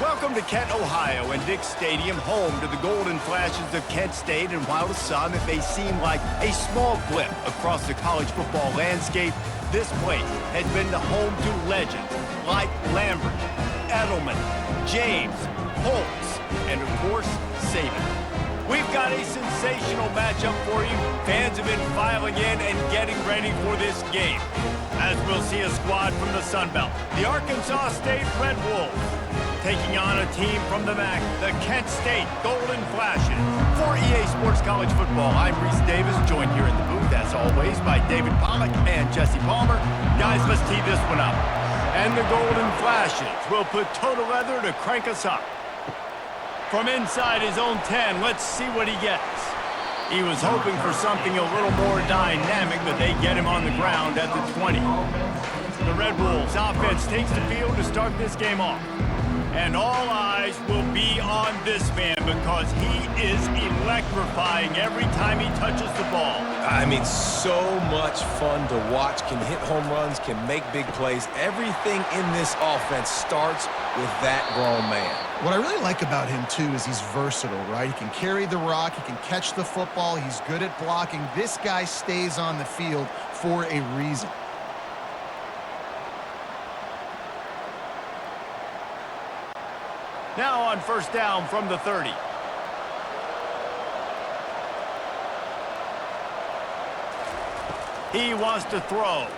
Welcome to Kent, Ohio, and Dick Stadium, home to the Golden Flashes of Kent State. And while to some it may seem like a small blip across the college football landscape, this place has been the home to legends like Lambert, Edelman, James, Holtz, and of course, Saban. We've got a sensational matchup for you. Fans have been filing in and getting ready for this game, as we'll see a squad from the Sun Belt, the Arkansas State Red Wolves, taking on a team from the MAC, the Kent State Golden Flashes. For EA Sports College Football, I'm Reese Davis, joined here in the booth, as always, by David Pollack and Jesse Palmer. Guys, let's tee this one up. And the Golden Flashes will put total leather to crank us up. From inside his own 10, let's see what he gets. He was hoping for something a little more dynamic, but they get him on the ground at the 20. The Red Wolves offense takes the field to start this game off. And all eyes will be on this man because he is electrifying every time he touches the ball. I mean, so much fun to watch. Can hit home runs, can make big plays. Everything in this offense starts with that grown man. What I really like about him, too, is he's versatile, right? He can carry the rock, he can catch the football, he's good at blocking. This guy stays on the field for a reason. Now on first down from the 30. He wants to throw.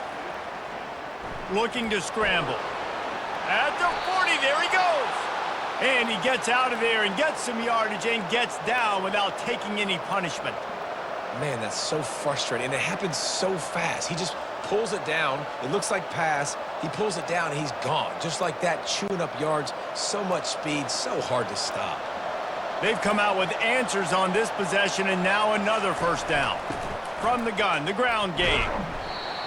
Looking to scramble. At the 40, there he goes. And he gets out of there and gets some yardage and gets down without taking any punishment. Man, that's so frustrating. And it happens so fast. He just pulls it down. It looks like pass. He pulls it down and he's gone. Just like that, chewing up yards. So much speed, so hard to stop. They've come out with answers on this possession, and now another first down. From the gun, the ground game.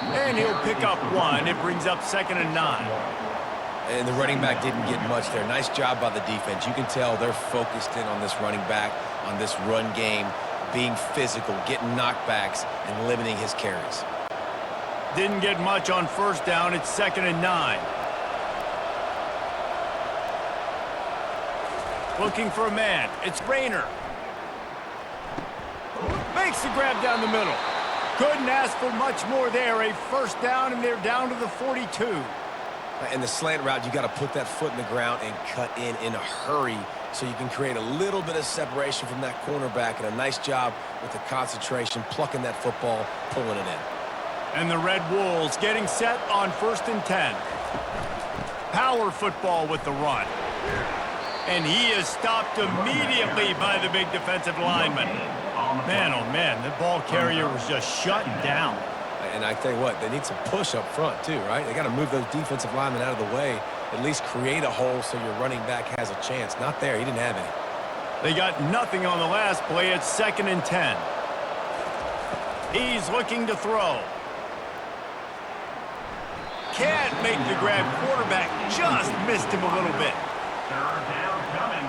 And he'll pick up one. It brings up 2nd and 9. And the running back didn't get much there. Nice job by the defense. You can tell they're focused in on this running back, on this run game, being physical, getting knockbacks, and limiting his carries. Didn't get much on first down. It's 2nd and 9. Looking for a man. It's Rayner. Makes the grab down the middle. Couldn't ask for much more there. A first down, and they're down to the 42. In the slant route, you got to put that foot in the ground and cut in a hurry so you can create a little bit of separation from that cornerback, and a nice job with the concentration, plucking that football, pulling it in. And the Red Wolves getting set on 1st and 10. Power football with the run. And he is stopped immediately by the big defensive lineman. Man, oh man, the ball carrier was just shut down. And I tell you what, they need some push up front too, right? They got to move those defensive linemen out of the way, at least create a hole so your running back has a chance. Not there. He didn't have any. They got nothing on the last play. It's 2nd and 10. He's looking to throw. Can't make the grab. Quarterback just missed him a little bit. Third down coming.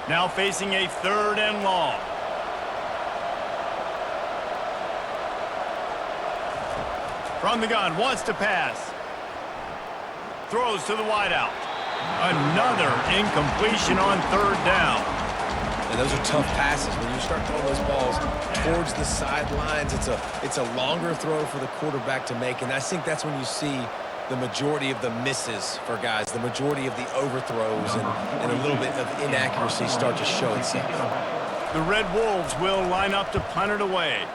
Now facing a 3rd and long. From the gun, wants to pass. Throws to the wideout. Another incompletion on 3rd down. And those are tough passes. When you start throwing those balls towards the sidelines, it's a longer throw for the quarterback to make. And I think that's when you see the majority of the misses for guys, the majority of the overthrows and a little bit of inaccuracy start to show itself. The Red Wolves will line up to punt it away.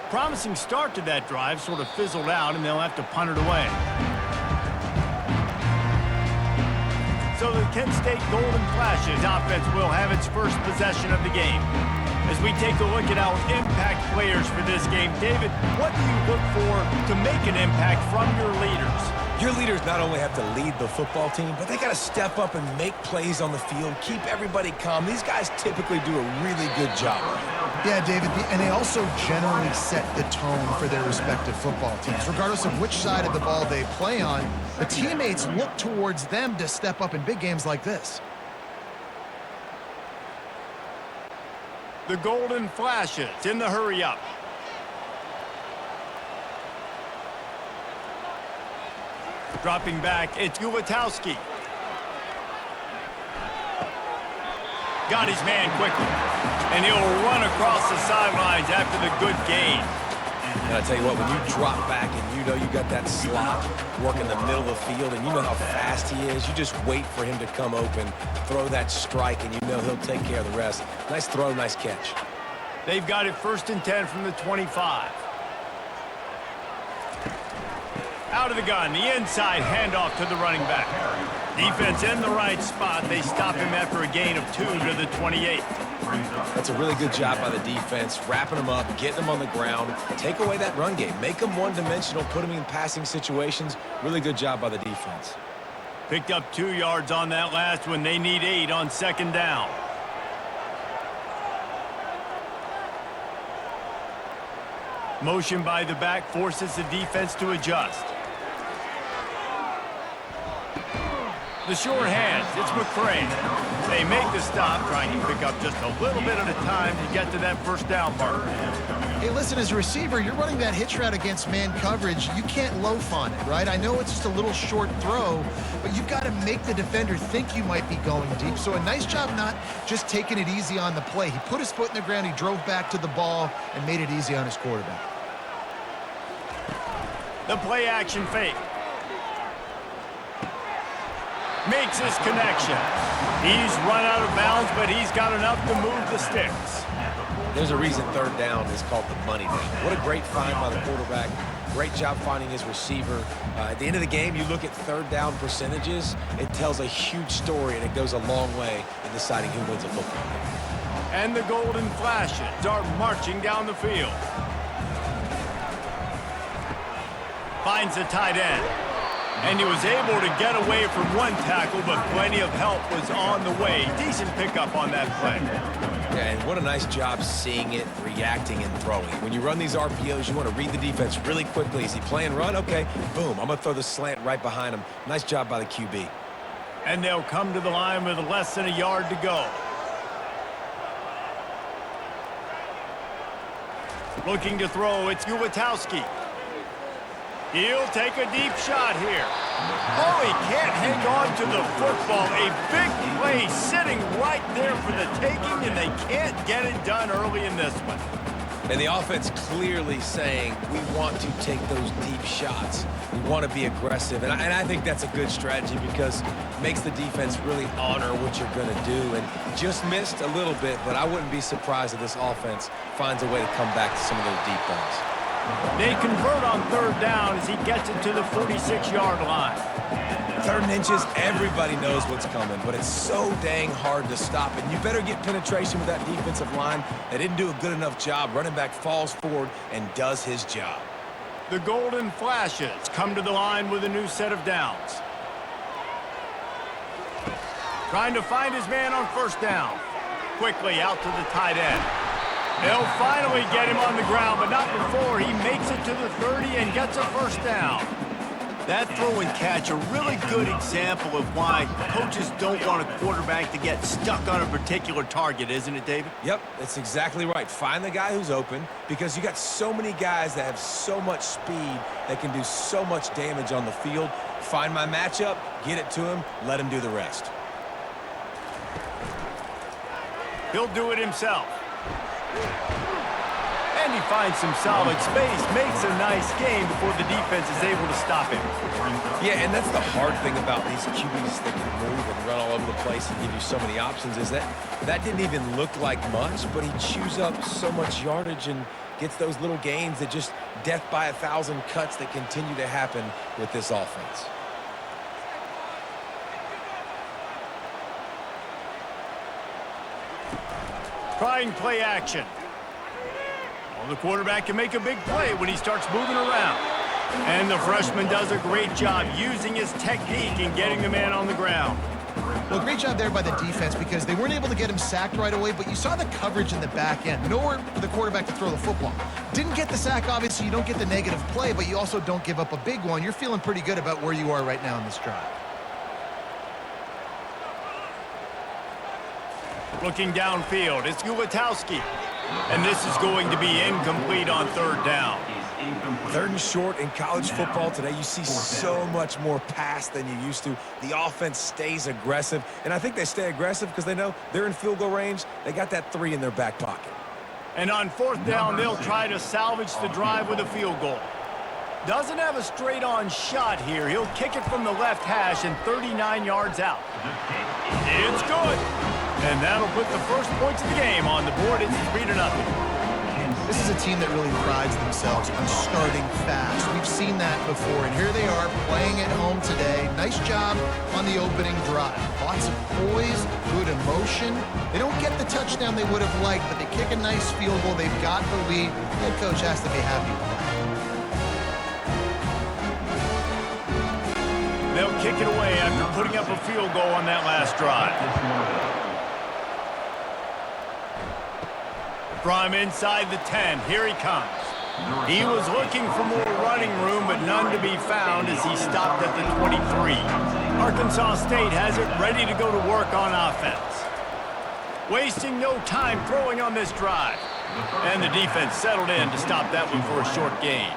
Promising start to that drive sort of fizzled out, and they'll have to punt it away. So the Kent State Golden Flashes offense will have its first possession of the game. As we take a look at our impact players for this game, David, what do you look for to make an impact from your leaders? Your leaders not only have to lead the football team, but they got to step up and make plays on the field, keep everybody calm. These guys typically do a really good job. Yeah, David, and they also generally set the tone for their respective football teams. Regardless of which side of the ball they play on, the teammates look towards them to step up in big games like this. The Golden Flashes in the hurry-up. Dropping back, it's Ulatowski. Got his man quickly. And he'll run across the sidelines after the good gain. And I tell you what, when you drop back and you know you got that slot working the middle of the field and you know how fast he is, you just wait for him to come open, throw that strike, and you know he'll take care of the rest. Nice throw, nice catch. They've got it 1st and 10 from the 25. Out of the gun, the inside handoff to the running back. Defense in the right spot. They stop him after a gain of 2 to the 28. That's a really good job by the defense, wrapping them up, getting them on the ground, take away that run game, make them one-dimensional, put them in passing situations. Really good job by the defense. Picked up 2 yards on that last one. They need 8 on 2nd down. Motion by the back forces the defense to adjust. The short hands, it's McCray. They make the stop, trying to pick up just a little bit at a time to get to that 1st down mark. Hey, listen, as a receiver, you're running that hitch route against man coverage. You can't loaf on it, right? I know it's just a little short throw, but you've got to make the defender think you might be going deep. So a nice job not just taking it easy on the play. He put his foot in the ground, he drove back to the ball, and made it easy on his quarterback. The play action fake. Makes his connection. He's run out of bounds, but he's got enough to move the sticks. There's a reason 3rd down is called the money down. What a great find by the quarterback. Great job finding his receiver. At the end of the game, you look at 3rd down percentages. It tells a huge story, and it goes a long way in deciding who wins a football game. And the Golden Flashes are marching down the field. Finds a tight end. And he was able to get away from one tackle, but plenty of help was on the way. Decent pickup on that play. Yeah, and what a nice job seeing it, reacting, and throwing. When you run these RPOs, you want to read the defense really quickly. Is he playing run? Okay, boom. I'm going to throw the slant right behind him. Nice job by the QB. And they'll come to the line with less than a yard to go. Looking to throw, it's Ulatowski. He'll take a deep shot here. Oh, he can't hang on to the football. A big play sitting right there for the taking, and they can't get it done early in this one. And the offense clearly saying, we want to take those deep shots. We want to be aggressive. And I think that's a good strategy because it makes the defense really honor what you're going to do. And just missed a little bit, but I wouldn't be surprised if this offense finds a way to come back to some of those deep balls. They convert on 3rd down as he gets it to the 46-yard line. 3rd and inches, everybody knows what's coming, but it's so dang hard to stop. And you better get penetration with that defensive line. They didn't do a good enough job. Running back falls forward and does his job. The Golden Flashes come to the line with a new set of downs. Trying to find his man on 1st down. Quickly out to the tight end. They'll finally get him on the ground, but not before he makes it to the 30 and gets a 1st down. That throw and catch, a really good example of why coaches don't want a quarterback to get stuck on a particular target, isn't it, David? Yep, that's exactly right. Find the guy who's open because you got so many guys that have so much speed that can do so much damage on the field. Find my matchup, get it to him, let him do the rest. He'll do it himself. And he finds some solid space, makes a nice game before the defense is able to stop him. Yeah, and that's the hard thing about these QBs that can move and run all over the place and give you so many options is that didn't even look like much, but he chews up so much yardage and gets those little gains that just death by 1,000 cuts that continue to happen with this offense. Trying play action. Well, the quarterback can make a big play when he starts moving around. And the freshman does a great job using his technique and getting the man on the ground. Well, great job there by the defense because they weren't able to get him sacked right away, but you saw the coverage in the back end. Nowhere for the quarterback to throw the football. Didn't get the sack, obviously. You don't get the negative play, but you also don't give up a big one. You're feeling pretty good about where you are right now in this drive. Looking downfield, it's Ulatowski. And this is going to be incomplete on third down. Third and short in college football today, you see so much more pass than you used to. The offense stays aggressive, and I think they stay aggressive because they know they're in field goal range. They got that 3 in their back pocket. And on fourth down, they'll try to salvage the drive with a field goal. Doesn't have a straight-on shot here. He'll kick it from the left hash and 39 yards out. It's good. And that'll put the first points of the game on the board. It's 3-0. This is a team that really prides themselves on starting fast. We've seen that before, and here they are playing at home today. Nice job on the opening drive. Lots of poise, good emotion. They don't get the touchdown they would have liked, but they kick a nice field goal. They've got the lead. Head coach has to be happy with that. They'll kick it away after putting up a field goal on that last drive. From inside the 10, here he comes. He was looking for more running room, but none to be found as he stopped at the 23. Arkansas State has it ready to go to work on offense. Wasting no time throwing on this drive. And the defense settled in to stop that one for a short gain.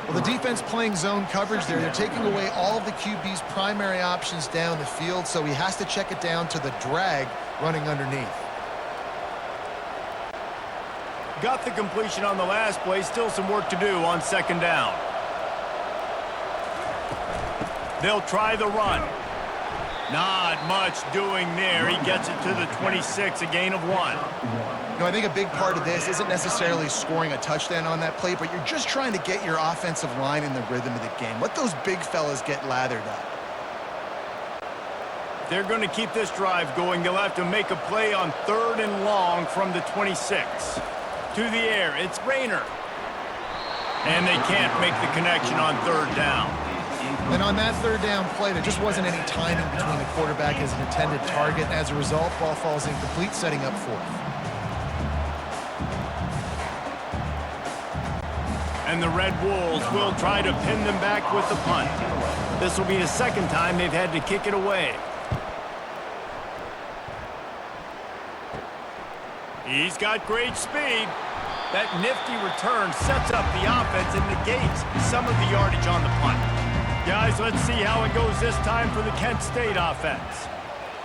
Well, the defense playing zone coverage there. They're taking away all of the QB's primary options down the field, so he has to check it down to the drag running underneath. Got the completion on the last play. Still some work to do on second down. They'll try the run. Not much doing there. He gets it to the 26, a gain of 1. You know, I think a big part of this isn't necessarily scoring a touchdown on that play, but you're just trying to get your offensive line in the rhythm of the game. Let those big fellas get lathered up. They're going to keep this drive going. They'll have to make a play on third and long from the 26. To the air, it's Rayner. And they can't make the connection on third down. And on that third down play, there just wasn't any timing between the quarterback and his intended target. And as a result, ball falls incomplete, setting up fourth. And the Red Wolves will try to pin them back with the punt. This will be the second time they've had to kick it away. He's got great speed. That nifty return sets up the offense and negates some of the yardage on the punt. Guys, let's see how it goes this time for the Kent State offense.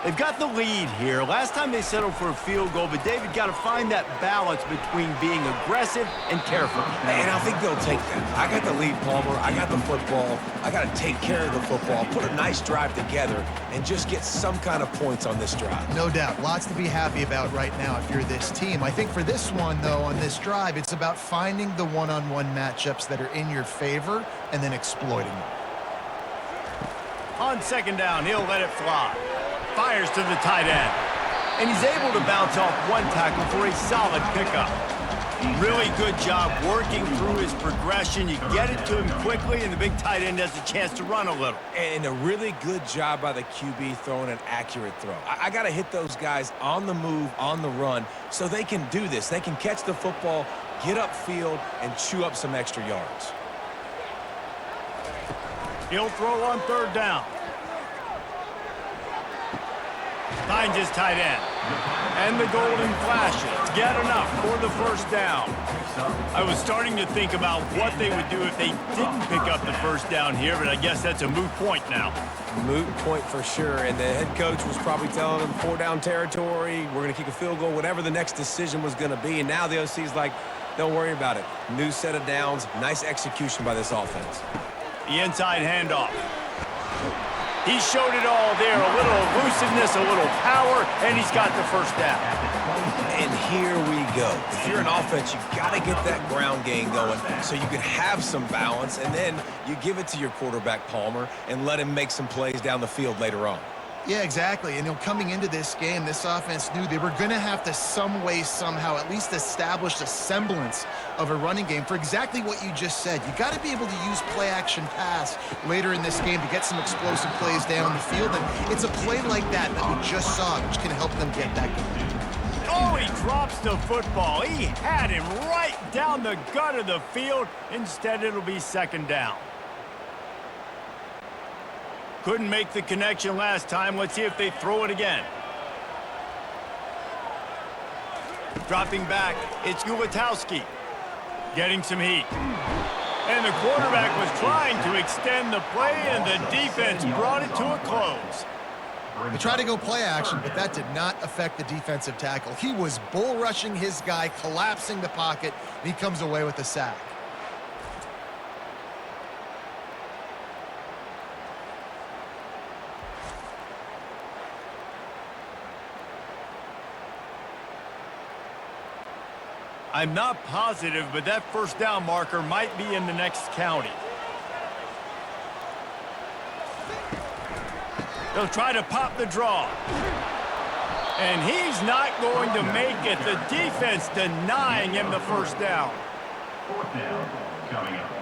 They've got the lead here. Last time they settled for a field goal, but David got to find that balance between being aggressive and careful. And I think they'll take that. I got the lead, Palmer. I got the football. I got to take care of the football, put a nice drive together, and just get some kind of points on this drive. No doubt. Lots to be happy about right now if you're this team. I think for this one, though, on this drive, it's about finding the one-on-one matchups that are in your favor and then exploiting them. On second down, he'll let it fly. Fires to the tight end. And he's able to bounce off one tackle for a solid pickup. Really good job working through his progression. You get it to him quickly, and the big tight end has a chance to run a little. And a really good job by the QB throwing an accurate throw. I got to hit those guys on the move, on the run, so they can do this. They can catch the football, get upfield, and chew up some extra yards. He'll throw on third down. Finds his tight end. And the golden flashes. Get enough for the first down. I was starting to think about what they would do if they didn't pick up the first down here, but I guess that's a moot point now. Moot point for sure, and the head coach was probably telling them 4-down territory, we're going to kick a field goal, whatever the next decision was going to be, and now the OC's like, don't worry about it. New set of downs, nice execution by this offense. The inside handoff. He showed it all there. A little elusiveness, a little power, and he's got the first down. And here we go. If you're an offense, you got to get that ground game going so you can have some balance, and then you give it to your quarterback, Palmer, and let him make some plays down the field later on. Yeah, exactly. And, you know, coming into this game, this offense knew they were going to have to some way, somehow, at least establish a semblance of a running game for exactly what you just said. You got to be able to use play-action pass later in this game to get some explosive plays down the field. And it's a play like that that we just saw, which can help them get that going. Oh, he drops the football. He had him right down the gut of the field. Instead, it'll be second down. Couldn't make the connection last time. Let's see if they throw it again. Dropping back, it's Ulatowski. Getting some heat. And the quarterback was trying to extend the play, and the defense brought it to a close. He tried to go play action, but that did not affect the defensive tackle. He was bull rushing his guy, collapsing the pocket, and he comes away with a sack. I'm not positive, but that first down marker might be in the next county. They'll try to pop the draw. And he's not going to make it. The defense denying him the first down. Fourth down coming up.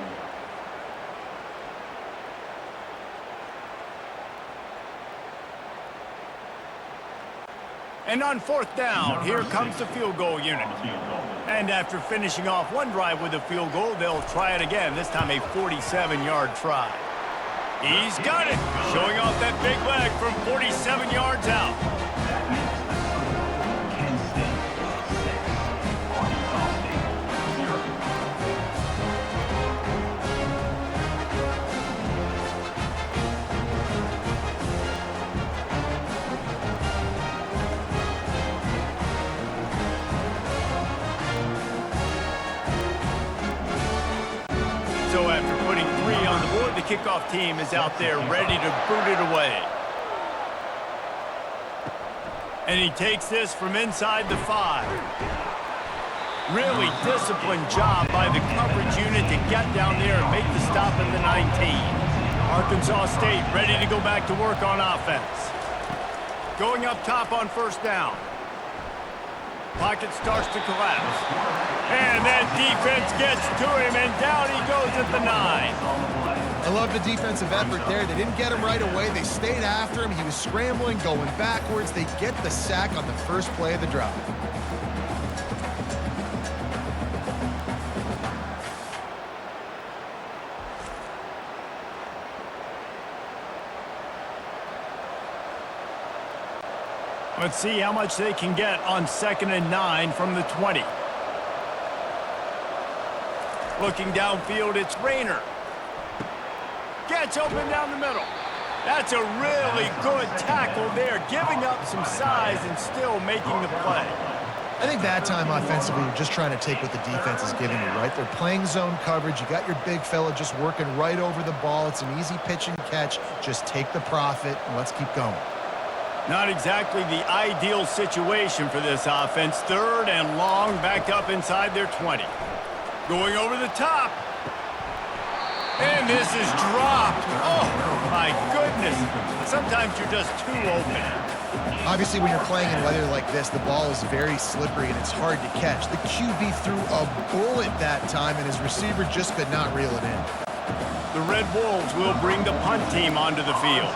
And on fourth down, here comes the field goal unit. And after finishing off one drive with a field goal, they'll try it again, this time a 47-yard try. He's got it, showing off that big leg from 47 yards out. Kent State 6, Arkansas State 0. So after putting 3 on the board, the kickoff team is out there ready to boot it away. And he takes this from inside the 5. Really disciplined job by the coverage unit to get down there and make the stop at the 19. Arkansas State ready to go back to work on offense. Going up top on first down. Pocket starts to collapse. And that defense gets to him, and down he goes at the 9. I love the defensive effort there. They didn't get him right away. They stayed after him. He was scrambling, going backwards. They get the sack on the first play of the drive. Let's see how much they can get on 2nd and 9 from the 20. Looking downfield, it's Rayner. Gets open down the middle. That's a really good tackle there, giving up some size and still making the play. I think that time offensively, you're just trying to take what the defense is giving you, right? They're playing zone coverage. You got your big fella just working right over the ball. It's an easy pitch and catch. Just take the profit and let's keep going. Not exactly the ideal situation for this offense. 3rd and long, backed up inside their 20. Going over the top. And this is dropped. Oh, my goodness. Sometimes you're just too open. Obviously, when you're playing in weather like this, the ball is very slippery and it's hard to catch. The QB threw a bullet that time, and his receiver just could not reel it in. The Red Wolves will bring the punt team onto the field.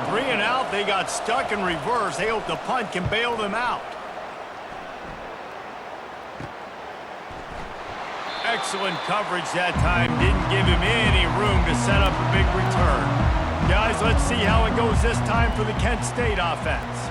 3 and out, they got stuck in reverse. They hope the punt can bail them out. Excellent coverage that time. Didn't give him any room to set up a big return. Guys, let's see how it goes this time for the Kent State offense.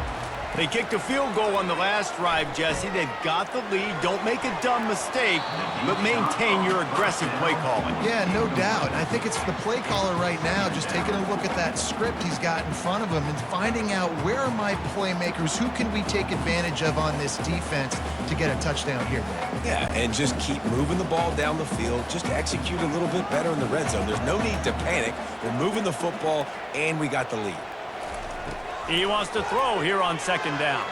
They kicked a field goal on the last drive, Jesse. They've got the lead. Don't make a dumb mistake, but maintain your aggressive play calling. Yeah, no doubt. I think it's the play caller right now just taking a look at that script he's got in front of him and finding out where are my playmakers, who can we take advantage of on this defense to get a touchdown here. Yeah, and just keep moving the ball down the field. Just execute a little bit better in the red zone. There's no need to panic. We're moving the football, and we got the lead. He wants to throw here on 2nd down.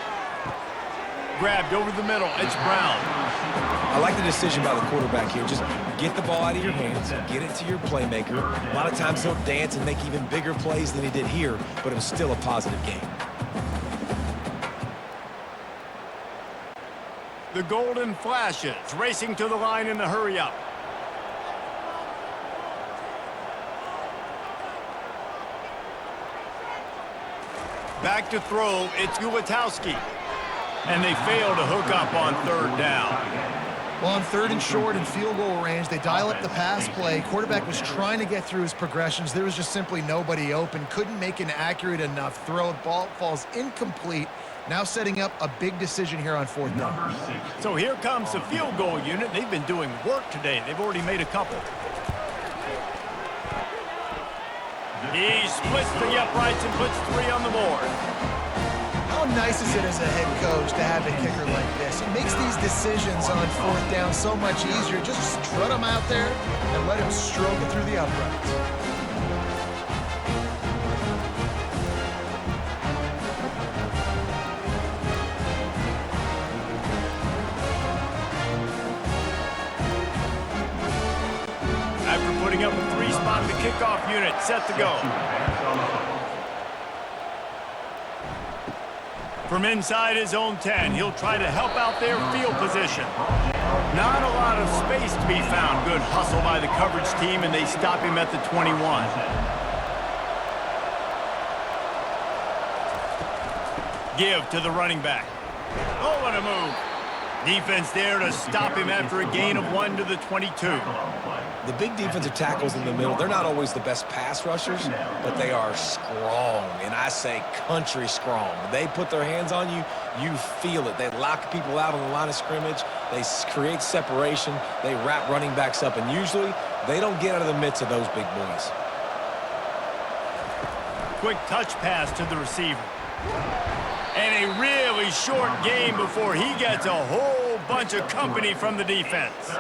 Grabbed over the middle. It's Brown. I like the decision by the quarterback here. Just get the ball out of your hands, get it to your playmaker. A lot of times he'll dance and make even bigger plays than he did here, but it was still a positive game. The Golden Flashes racing to the line in the hurry-up. Back to throw, it's Ulatowski. And they fail to hook up on 3rd down. Well, on 3rd and short and field goal range, they dial up the pass play. Quarterback was trying to get through his progressions. There was just simply nobody open. Couldn't make an accurate enough throw. Ball falls incomplete, Now setting up a big decision here on 4th down. Number 6. So here comes the field goal unit. They've been doing work today. They've already made a couple. He splits the uprights and puts 3 on the board. How nice is it as a head coach to have a kicker like this? It makes these decisions on 4th down so much easier. Just strut him out there and let him stroke it through the uprights. After putting up a 3-spot, the kickoff unit set to go. Pass on the hook. From inside his own 10, he'll try to help out their field position. Not a lot of space to be found. Good hustle by the coverage team, and they stop him at the 21. Give to the running back. Oh, what a move. Defense there to stop him after a gain of 1 to the 22. The big defensive tackles in the middle, they're not always the best pass rushers, but they are strong, and I say country strong. When they put their hands on you, you feel it. They lock people out on the line of scrimmage. They create separation. They wrap running backs up, and usually they don't get out of the midst of those big boys. Quick touch pass to the receiver. And a really short game before he gets a whole bunch of company from the defense.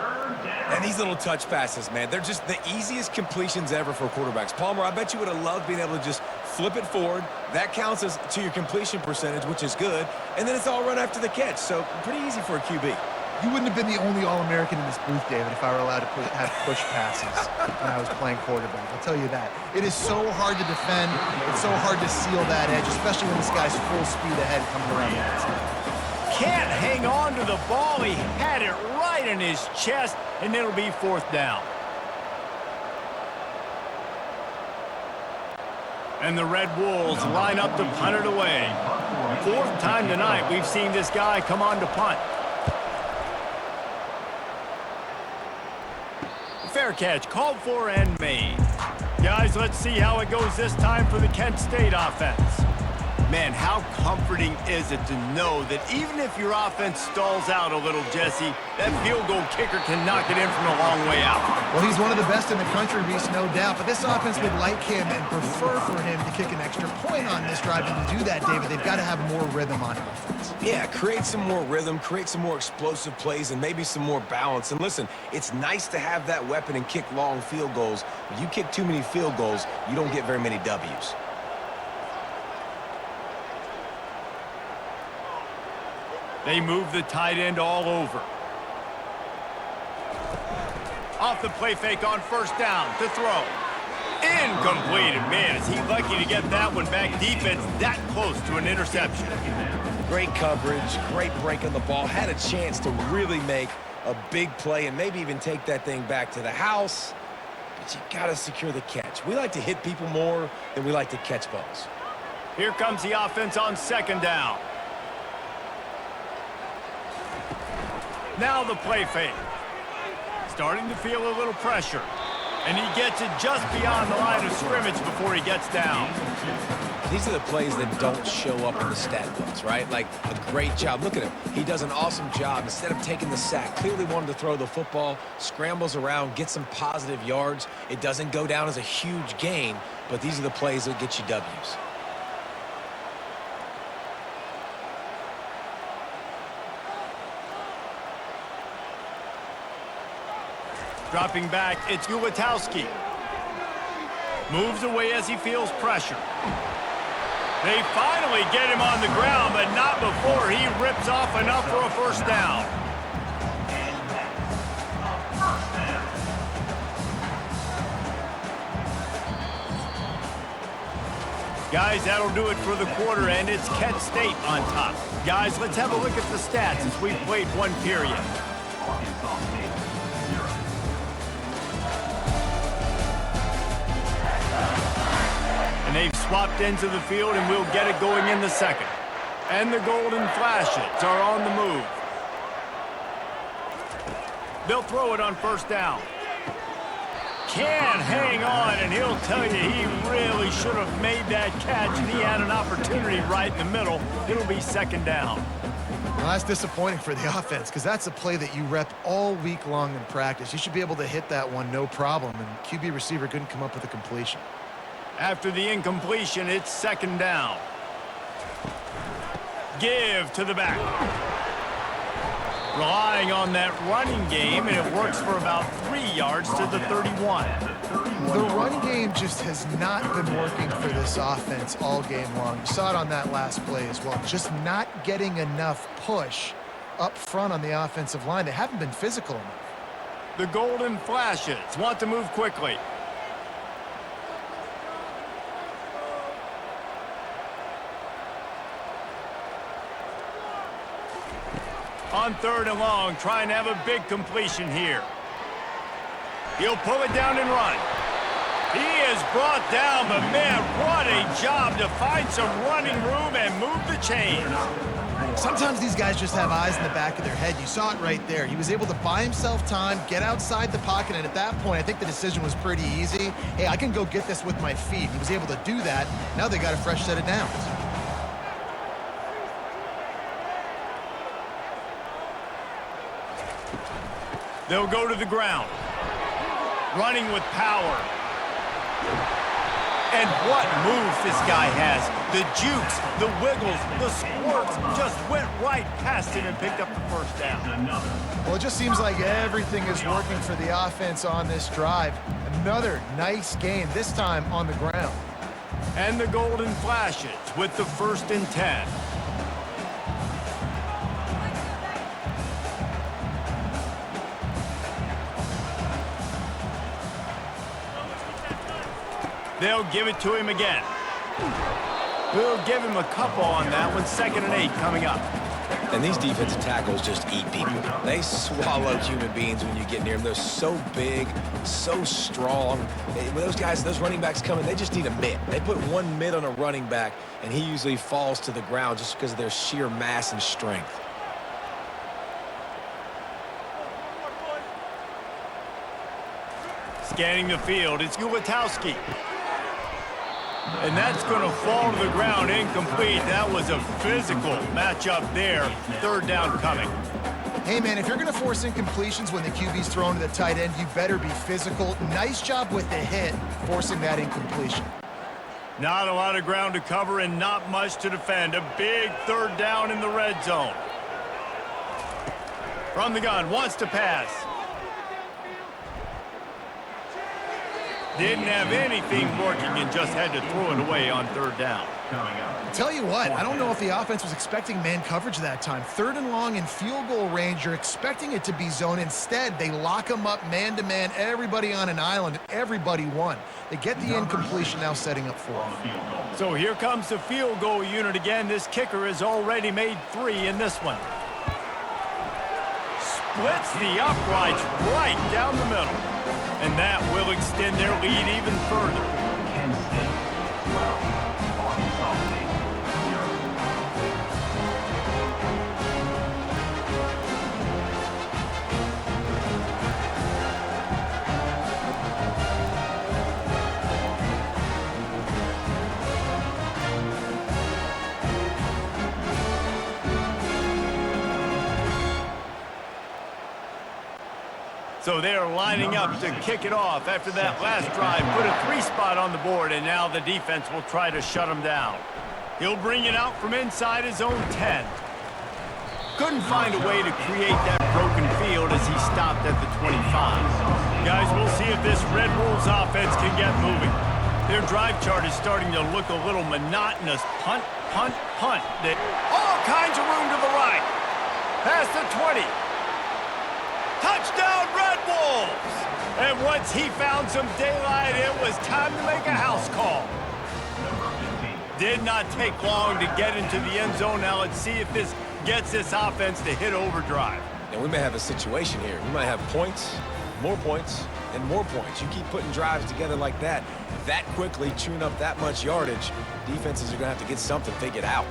And these little touch passes, man, they're just the easiest completions ever for quarterbacks. Palmer, I bet you would have loved being able to just flip it forward. That counts as to your completion percentage, which is good. And then it's all run after the catch. So pretty easy for a QB. You wouldn't have been the only All-American in this booth, David, if I were allowed to have push passes when I was playing quarterback. I'll tell you that. It is so hard to defend. It's so hard to seal that edge, especially when this guy's full speed ahead coming around the outside. Can't hang on to the ball. He had it right in his chest, and it'll be 4th down. And the Red Wolves line up to punt it away. 4th time tonight we've seen this guy come on to punt. Fair catch, called for and made. Guys, let's see how it goes this time for the Kent State offense. Man, how comforting is it to know that even if your offense stalls out a little, Jesse, that field goal kicker can knock it in from a long way out. Well, he's one of the best in the country, Reese, no doubt. But this offense would like him and prefer for him to kick an extra point on this drive. And to do that, David, they've got to have more rhythm on offense. Yeah, create some more rhythm, create some more explosive plays, and maybe some more balance. And listen, it's nice to have that weapon and kick long field goals. When you kick too many field goals, you don't get very many W's. They move the tight end all over. Off the play fake on 1st down to throw. Incomplete. And man, is he lucky to get that one back. Defense that close to an interception. Great coverage, great break on the ball. Had a chance to really make a big play and maybe even take that thing back to the house. But you got to secure the catch. We like to hit people more than we like to catch balls. Here comes the offense on 2nd down. Now the play fake. Starting to feel a little pressure. And he gets it just beyond the line of scrimmage before he gets down. These are the plays that don't show up in the stat books, right? Like a great job. Look at him. He does an awesome job. Instead of taking the sack, clearly wanted to throw the football, scrambles around, gets some positive yards. It doesn't go down as a huge gain, but these are the plays that get you W's. Dropping back, it's Ulatowski. Moves away as he feels pressure. They finally get him on the ground, but not before he rips off enough for a 1st down. Guys, that'll do it for the quarter, and it's Kent State on top. Guys, let's have a look at the stats as we've played 1 period. Arkansas State, 0. And they've swapped ends of the field, and we'll get it going in the 2nd. And the Golden Flashes are on the move. They'll throw it on 1st down. can't hang on, and he'll tell you he really should have made that catch, and he had an opportunity right in the middle. It'll be second down. Well, that's disappointing for the offense because that's a play that you rep all week long in practice. You should be able to hit that one no problem, and QB receiver couldn't come up with a completion. After the incompletion, it's second down. Give to the back. Relying on that running game, and it works for about 3 yards to the 31. The run game just has not been working for this offense all game long. You saw it on that last play as well. Just not getting enough push up front on the offensive line. They haven't been physical enough. The Golden Flashes want to move quickly. On third and long, trying to have a big completion here. He'll pull it down and run. He is brought down, but man, what a job to find some running room and move the chains. Sometimes these guys just have eyes in the back of their head. You saw it right there. He was able to buy himself time, get outside the pocket, and at that point, I think the decision was pretty easy. Hey, I can go get this with my feet. He was able to do that. Now they got a fresh set of downs. They'll go to the ground. Running with power. And what moves this guy has. The jukes, the wiggles, the squirts just went right past him and picked up the first down. Well, it just seems like everything is working for the offense on this drive. Another nice game, this time on the ground. And the Golden Flashes with the 1st and 10. They'll give it to him again. We'll give him a couple on that one. 2nd and 8 coming up. And these defensive tackles just eat people. They swallow human beings when you get near them. They're so big, so strong. When those guys, those running backs come in, they just need a mitt. They put one mitt on a running back, and he usually falls to the ground just because of their sheer mass and strength. Scanning the field, it's Ulatowski. And that's going to fall to the ground, incomplete. That was a physical matchup there. 3rd down coming. Hey, man, if you're going to force incompletions when the QB's thrown to the tight end, you better be physical. Nice job with the hit, forcing that incompletion. Not a lot of ground to cover and not much to defend. A big 3rd down in the red zone. From the gun, wants to pass. Didn't have anything working and just had to throw it away on 3rd down. Tell you what, I don't know if the offense was expecting man coverage that time. 3rd and long in field goal range, you're expecting it to be zone. Instead, they lock them up man-to-man, everybody on an island, and everybody won. They get the incompletion, now setting up 4th. So here comes the field goal unit again. This kicker has already made 3 in this one. Splits the uprights right down the middle. And that will extend their lead even further. Kent State, 12, Arkansas State, 0. So they're lining up to kick it off after that last drive. Put a 3 spot on the board, and now the defense will try to shut him down. He'll bring it out from inside his own 10. Couldn't find a way to create that broken field as he stopped at the 25. Guys, we'll see if this Red Wolves offense can get moving. Their drive chart is starting to look a little monotonous. Punt, punt, punt. All kinds of room to the right. Past the 20. Touchdown, Red Wolves! And once he found some daylight, it was time to make a house call. Did not take long to get into the end zone. Now let's see if this gets this offense to hit overdrive. And we may have a situation here. We might have points, and more points. You keep putting drives together like that quickly, chewing up that much yardage, defenses are going to have to get something figured out.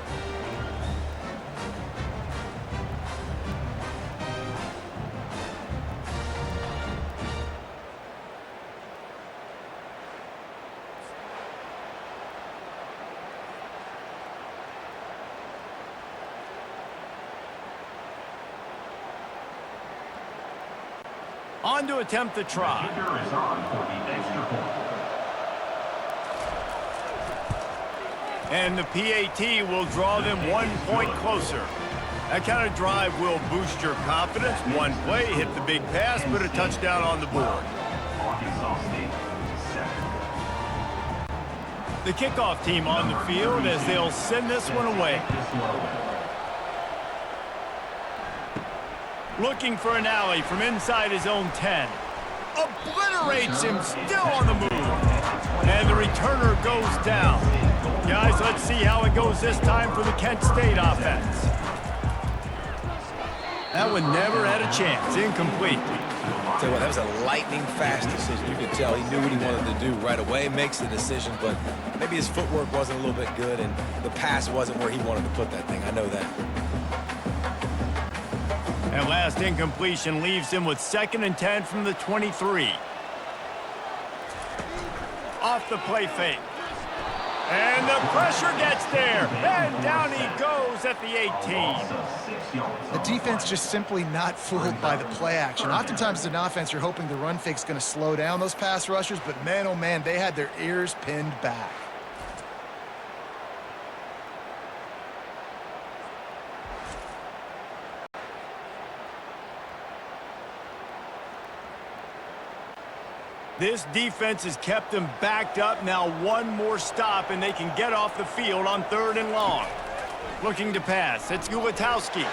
On to attempt the The try. kicker is on for the extra point. And the PAT will draw them 1 point closer. That kind of drive will boost your confidence. One play, hit the big pass, put a touchdown on the board. Arkansas State, 7. The kickoff team on the field as they'll send this one away. Looking for an alley from inside his own 10. Obliterates him, still on the move. And the returner goes down. Guys, let's see how it goes this time for the Kent State offense. That one never had a chance. Incomplete. Tell you what, that was a lightning-fast decision. You could tell he knew what he wanted to do right away, makes the decision, but maybe his footwork wasn't a little bit good, and the pass wasn't where he wanted to put that thing. I know that. That last incompletion leaves him with 2nd and 10 from the 23. Off the play fake. And the pressure gets there. And down he goes at the 18. The defense just simply not fooled by the play action. Oftentimes as an offense, you're hoping the run fake's going to slow down those pass rushers, but man, oh man, they had their ears pinned back. This defense has kept them backed up. Now one more stop, and they can get off the field on 3rd and long. Looking to pass. It's Ulatowski.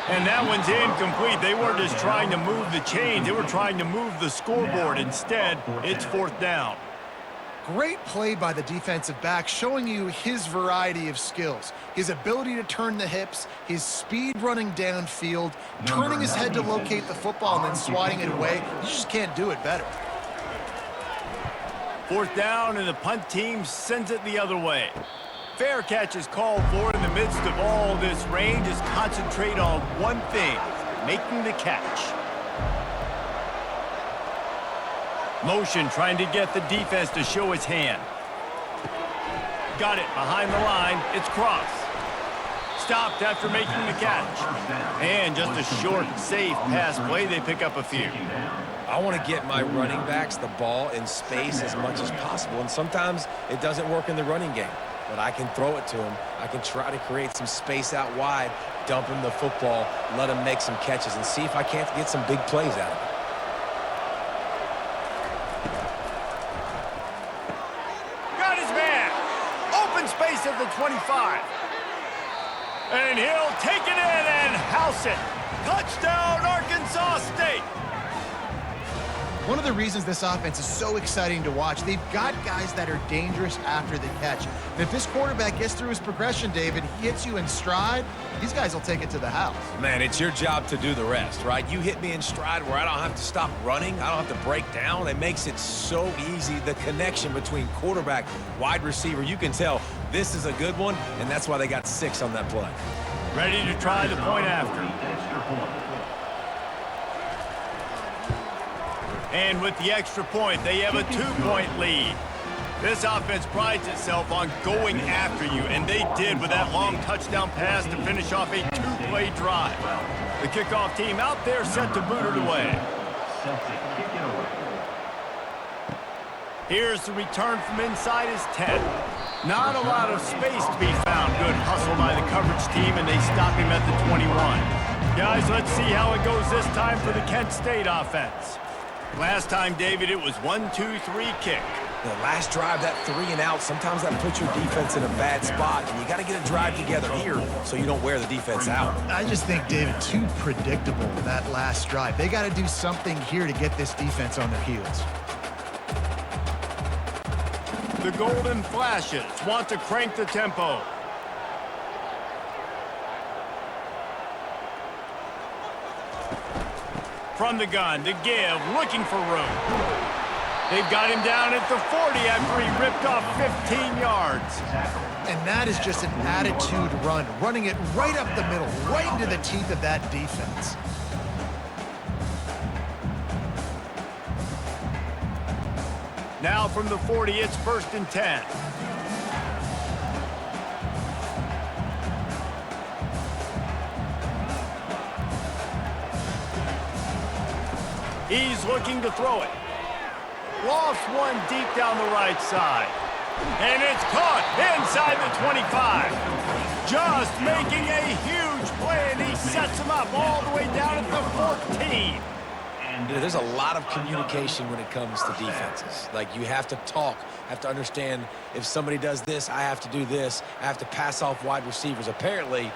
And that one's incomplete. They weren't just trying to move the chains. They were trying to move the scoreboard. Instead, it's 4th down. Great play by the defensive back, showing you his variety of skills. His ability to turn the hips, his speed running downfield, turning his head to locate the football, and then swatting it away. You just can't do it better. 4th down, and the punt team sends it the other way. Fair catch is called for. In the midst of all this rain, just concentrate on one thing, making the catch. Motion trying to get the defense to show his hand. Got it behind the line. It's Cross. Stopped after making the catch. And just a short, safe pass play. They pick up a few. I want to get my running backs the ball in space as much as possible, and sometimes it doesn't work in the running game. But I can throw it to him. I can try to create some space out wide, dump him the football, let him make some catches, and see if I can't get some big plays out of it. Space at the 25. And he'll take it in and house it. Touchdown, Arkansas State. One of the reasons this offense is so exciting to watch, they've got guys that are dangerous after the catch. And if this quarterback gets through his progression, David, he hits you in stride, these guys will take it to the house. Man, it's your job to do the rest, right? You hit me in stride where I don't have to stop running. I don't have to break down. It makes it so easy. The connection between quarterback, wide receiver, you can tell this is a good one, and that's why they got 6 on that play. Ready to try the point after. And with the extra point, they have a 2-point lead. This offense prides itself on going after you, and they did with that long touchdown pass to finish off a 2-play drive. The kickoff team out there set to boot it away. Here's the return from inside his 10. Not a lot of space to be found. Good hustle by the coverage team, and they stop him at the 21. Guys, let's see how it goes this time for the Kent State offense. Last time, David, it was 1-2-3 kick. The last drive, that 3 and out, sometimes that puts your defense in a bad spot, and you got to get a drive together here so you don't wear the defense out. I just think, David, too predictable that last drive. They got to do something here to get this defense on their heels. The Golden Flashes want to crank the tempo. From the gun to give, looking for room. They've got him down at the 40 after he ripped off 15 yards. And that is just an attitude run, running it right up the middle, right into the teeth of that defense. Now from the 40, it's 1st and 10. He's looking to throw it. Lost one deep down the right side. And it's caught inside the 25. Just making a huge play, and he sets him up all the way down at the 14. You know, there's a lot of communication when it comes to defenses. Like, you have to talk, have to understand if somebody does this, I have to do this. I have to pass off wide receivers. Apparently,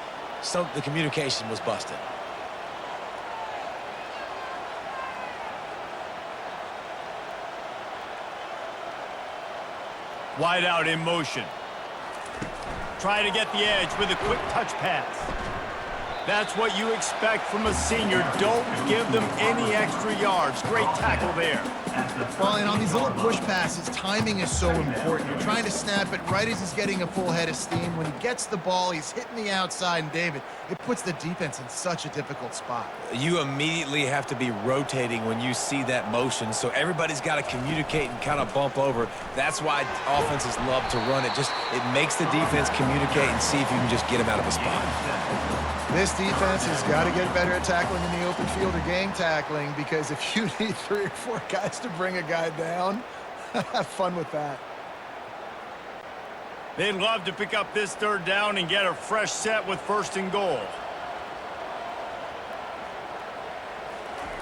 the communication was busted. Wide out in motion. Try to get the edge with a quick touch pass. That's what you expect from a senior. Don't give them any extra yards. Great tackle there. Well, and on these little push passes, timing is so important. You're trying to snap it right as he's getting a full head of steam. When he gets the ball, he's hitting the outside, and David, it puts the defense in such a difficult spot. You immediately have to be rotating when you see that motion, so everybody's got to communicate and kind of bump over. That's why offenses love to run it. It makes the defense communicate and see if you can just get him out of a spot. This defense has got to get better at tackling in the open field or gang tackling, because if you need 3 or 4 guys to bring a guy down, have fun with that. They'd love to pick up this 3rd down and get a fresh set with 1st and goal.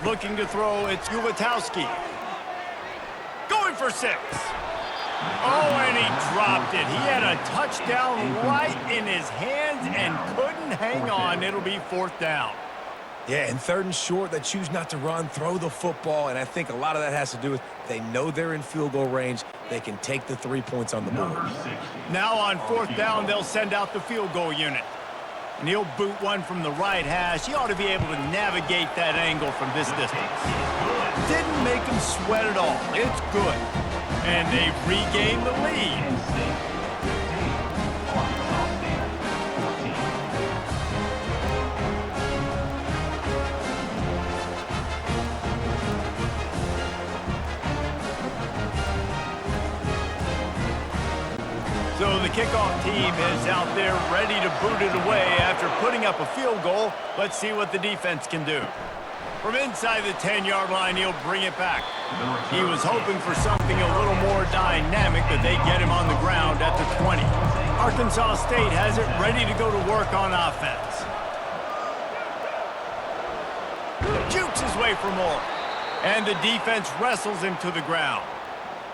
Looking to throw, it's Ulatowski. Going for 6. Oh, and he dropped it. He had a touchdown right in his hands and couldn't hang on. It'll be 4th down. Yeah, and 3rd and short, they choose not to run, throw the football, and I think a lot of that has to do with they know they're in field goal range. They can take the 3 points on the board. Now on 4th down, they'll send out the field goal unit. And he'll boot one from the right hash. He ought to be able to navigate that angle from this distance. Didn't make him sweat at all. It's good. And they've regained the lead. So the kickoff team is out there ready to boot it away after putting up a field goal. Let's see what the defense can do. From inside the 10-yard line, he'll bring it back. He was hoping for something a little more dynamic, but they get him on the ground at the 20. Arkansas State has it ready to go to work on offense. Jukes his way for more. And the defense wrestles him to the ground.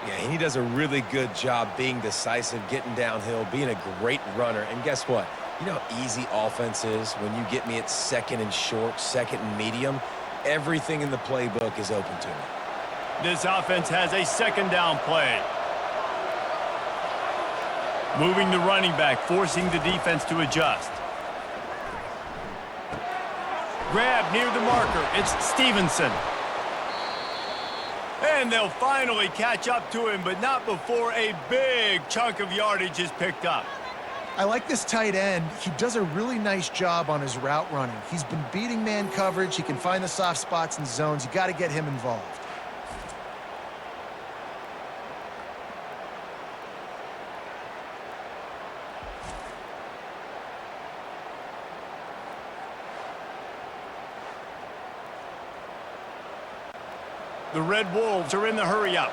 Yeah, and he does a really good job being decisive, getting downhill, being a great runner. And guess what? You know how easy offense is when you get me at 2nd and short, 2nd and medium? Everything in the playbook is open to me. This offense has a 2nd down play. Moving the running back, forcing the defense to adjust. Grab near the marker. It's Stevenson. And they'll finally catch up to him, but not before a big chunk of yardage is picked up. I like this tight end. He does a really nice job on his route running. He's been beating man coverage. He can find the soft spots and zones. You got to get him involved. The Red Wolves are in the hurry-up.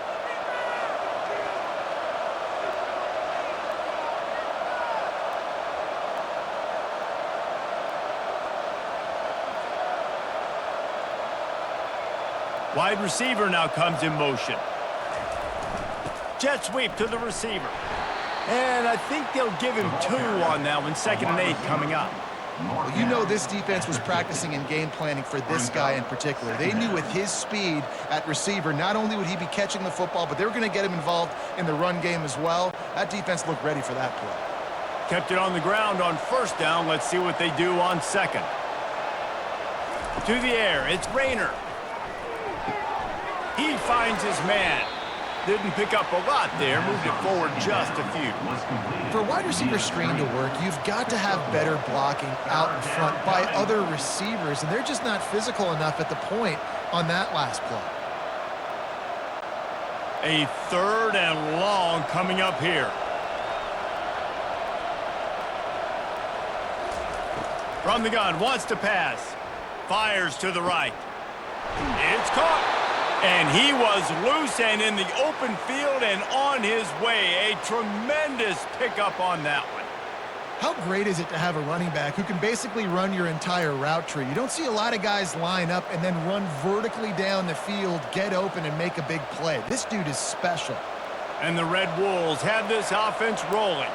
Wide receiver now comes in motion. Jet sweep to the receiver. And I think they'll give him 2 on that one. 2nd and 8 coming up. Well, you know this defense was practicing and game planning for this guy in particular. They knew with his speed at receiver, not only would he be catching the football, but they were going to get him involved in the run game as well. That defense looked ready for that play. Kept it on the ground on 1st down. Let's see what they do on 2nd. To the air, it's Rayner. He finds his man. Didn't pick up a lot there, moved it forward just a few. For a wide receiver screen to work, you've got to have better blocking out in front by other receivers, and they're just not physical enough at the point on that last play. A 3rd and long coming up here. From the gun, wants to pass. Fires to the right. It's caught. And he was loose and in the open field and on his way. A tremendous pickup on that one. How great is it to have a running back who can basically run your entire route tree? You don't see a lot of guys line up and then run vertically down the field, get open, and make a big play. This dude is special. And the Red Wolves have this offense rolling.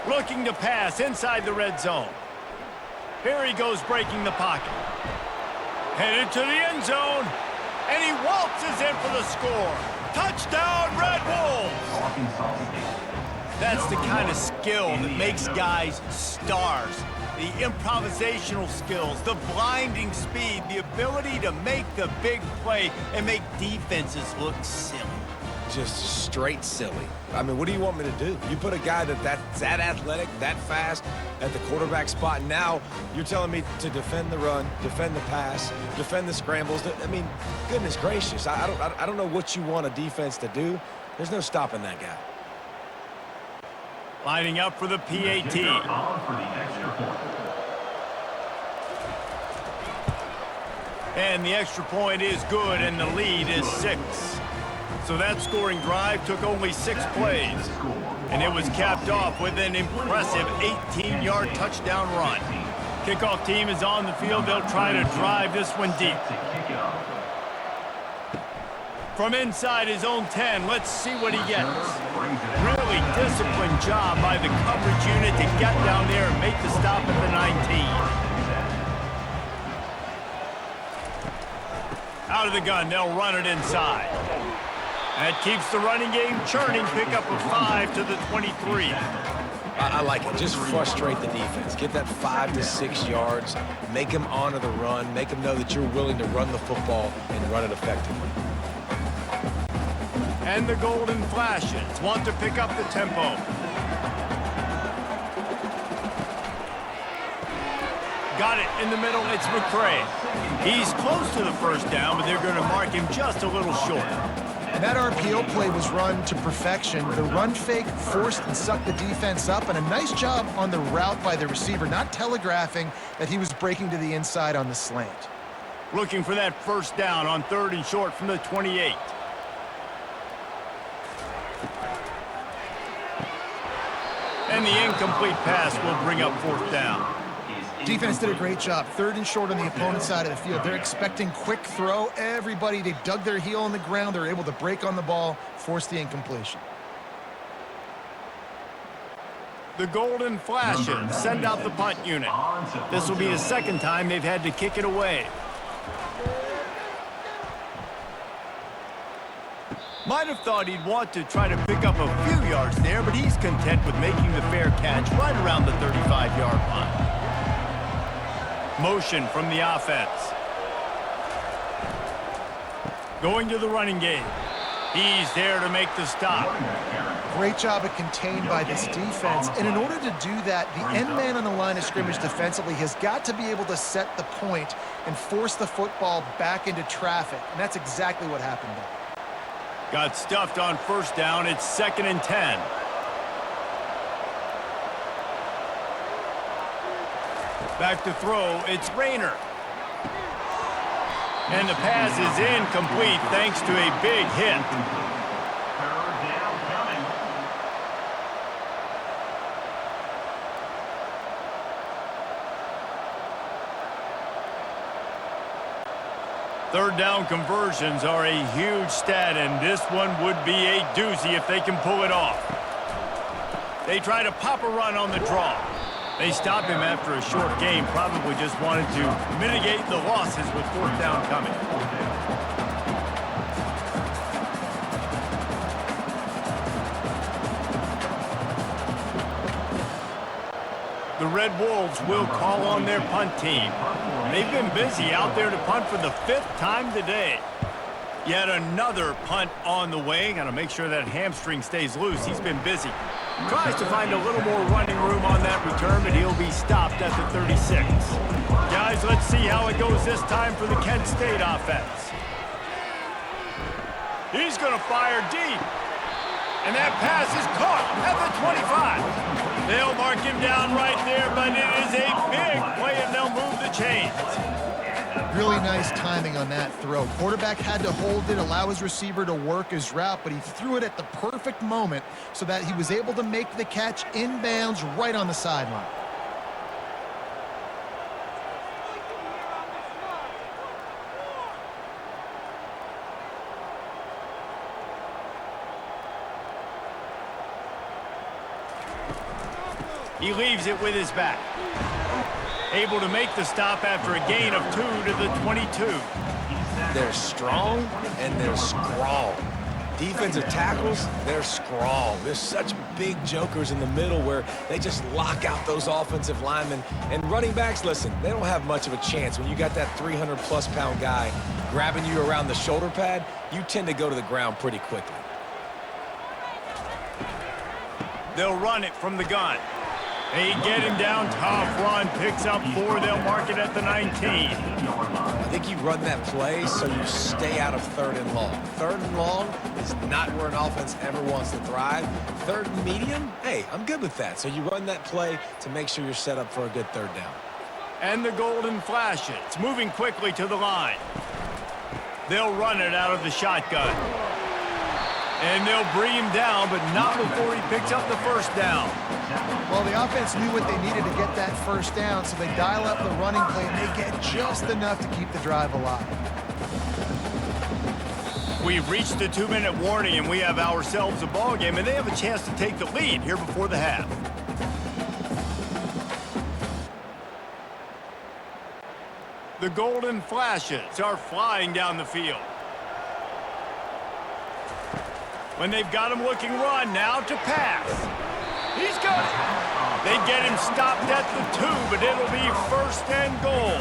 Looking to pass inside the red zone. Here he goes breaking the pocket. Headed to the end zone. And he waltzes in for the score. Touchdown, Red Wolves! Arkansas State. That's the kind of skill that makes guys stars. The improvisational skills, the blinding speed, the ability to make the big play and make defenses look silly. Just straight silly. I mean, what do you want me to do? You put a guy that's that athletic, that fast at the quarterback spot, and now you're telling me to defend the run, defend the pass, defend the scrambles. I mean, goodness gracious. I don't know what you want a defense to do. There's no stopping that guy. Lining up for the PAT. On for the extra point. And the extra point is good, and the lead is 6. So that scoring drive took only 6 plays. And it was capped off with an impressive 18-yard touchdown run. Kickoff team is on the field. They'll try to drive this one deep. To kick it off. From inside his own 10, let's see what he gets. Brings it out. Really disciplined job by the coverage unit to get down there and make the stop at the 19. Out of the gun, they'll run it inside. That keeps the running game churning. Pickup of 5 to the 23. I like it. Just frustrate the defense. Get that 5 to 6 yards. Make them honor the run. Make them know that you're willing to run the football and run it effectively. And the Golden Flashes want to pick up the tempo. Got it in the middle. It's McCray. He's close to the first down, but they're going to mark him just a little short. And that RPO play was run to perfection. The run fake forced and sucked the defense up, and a nice job on the route by the receiver, not telegraphing that he was breaking to the inside on the slant. Looking for that first down on 3rd and short from the 28. And the incomplete pass will bring up 4th down. Defense did a great job. 3rd and short on the opponent's side of the field. They're expecting quick throw. Everybody, they dug their heel on the ground. They're able to break on the ball, force the incompletion. The Golden Flashes send out the punt unit. This will be the 2nd time they've had to kick it away. Might have thought he'd want to try to pick up a few yards there, but he's content with making the fair catch right around the 35-yard line. Motion from the offense. Going to the running game. He's there to make the stop. Great job of contained by this defense. And in order to do that, the end man on the line of scrimmage defensively has got to be able to set the point and force the football back into traffic. And that's exactly what happened there. Got stuffed on 1st down. It's 2nd and 10. Back to throw. It's Rayner. And the pass is incomplete thanks to a big hit. 3rd down coming. Third down conversions are a huge stat, and this one would be a doozy if they can pull it off. They try to pop a run on the draw. They stop him after a short game, probably just wanted to mitigate the losses with 4th down coming. The Red Wolves will call on their punt team. They've been busy out there to punt for the 5th time today. Yet another punt on the way. Got to make sure that hamstring stays loose. He's been busy. Tries to find a little more running room on that return, but he'll be stopped at the 36. Guys, let's see how it goes this time for the Kent State offense. He's going to fire deep. And that pass is caught at the 25. They'll mark him down right there, but it is a big play, and they'll move the chains. Really nice timing on that throw. Quarterback had to hold it, allow his receiver to work his route, but he threw it at the perfect moment so that he was able to make the catch inbounds right on the sideline. He leaves it with his back. Able to make the stop after a gain of 2 to the 22. They're strong and they're strong. Defensive tackles, they're strong. There's such big jokers in the middle where they just lock out those offensive linemen. And running backs, listen, they don't have much of a chance. When you got that 300-plus pound guy grabbing you around the shoulder pad, you tend to go to the ground pretty quickly. They'll run it from the gun. They get him down, tough run, picks up 4, they'll mark it at the 19. I think you run that play so you stay out of 3rd and long. 3rd and long is not where an offense ever wants to thrive. 3rd and medium, hey, I'm good with that. So you run that play to make sure you're set up for a good 3rd down. And the Golden flashes, moving quickly to the line. They'll run it out of the shotgun. And they'll bring him down, but not before he picks up the first down. Well, the offense knew what they needed to get that first down, so they dial up the running play, and they get just enough to keep the drive alive. We've reached the 2-minute warning, and we have ourselves a ball game, and they have a chance to take the lead here before the half. The Golden flashes are flying down the field. When they've got him looking run, now to pass. He's got it. They get him stopped at the 2, but it'll be 1st and goal.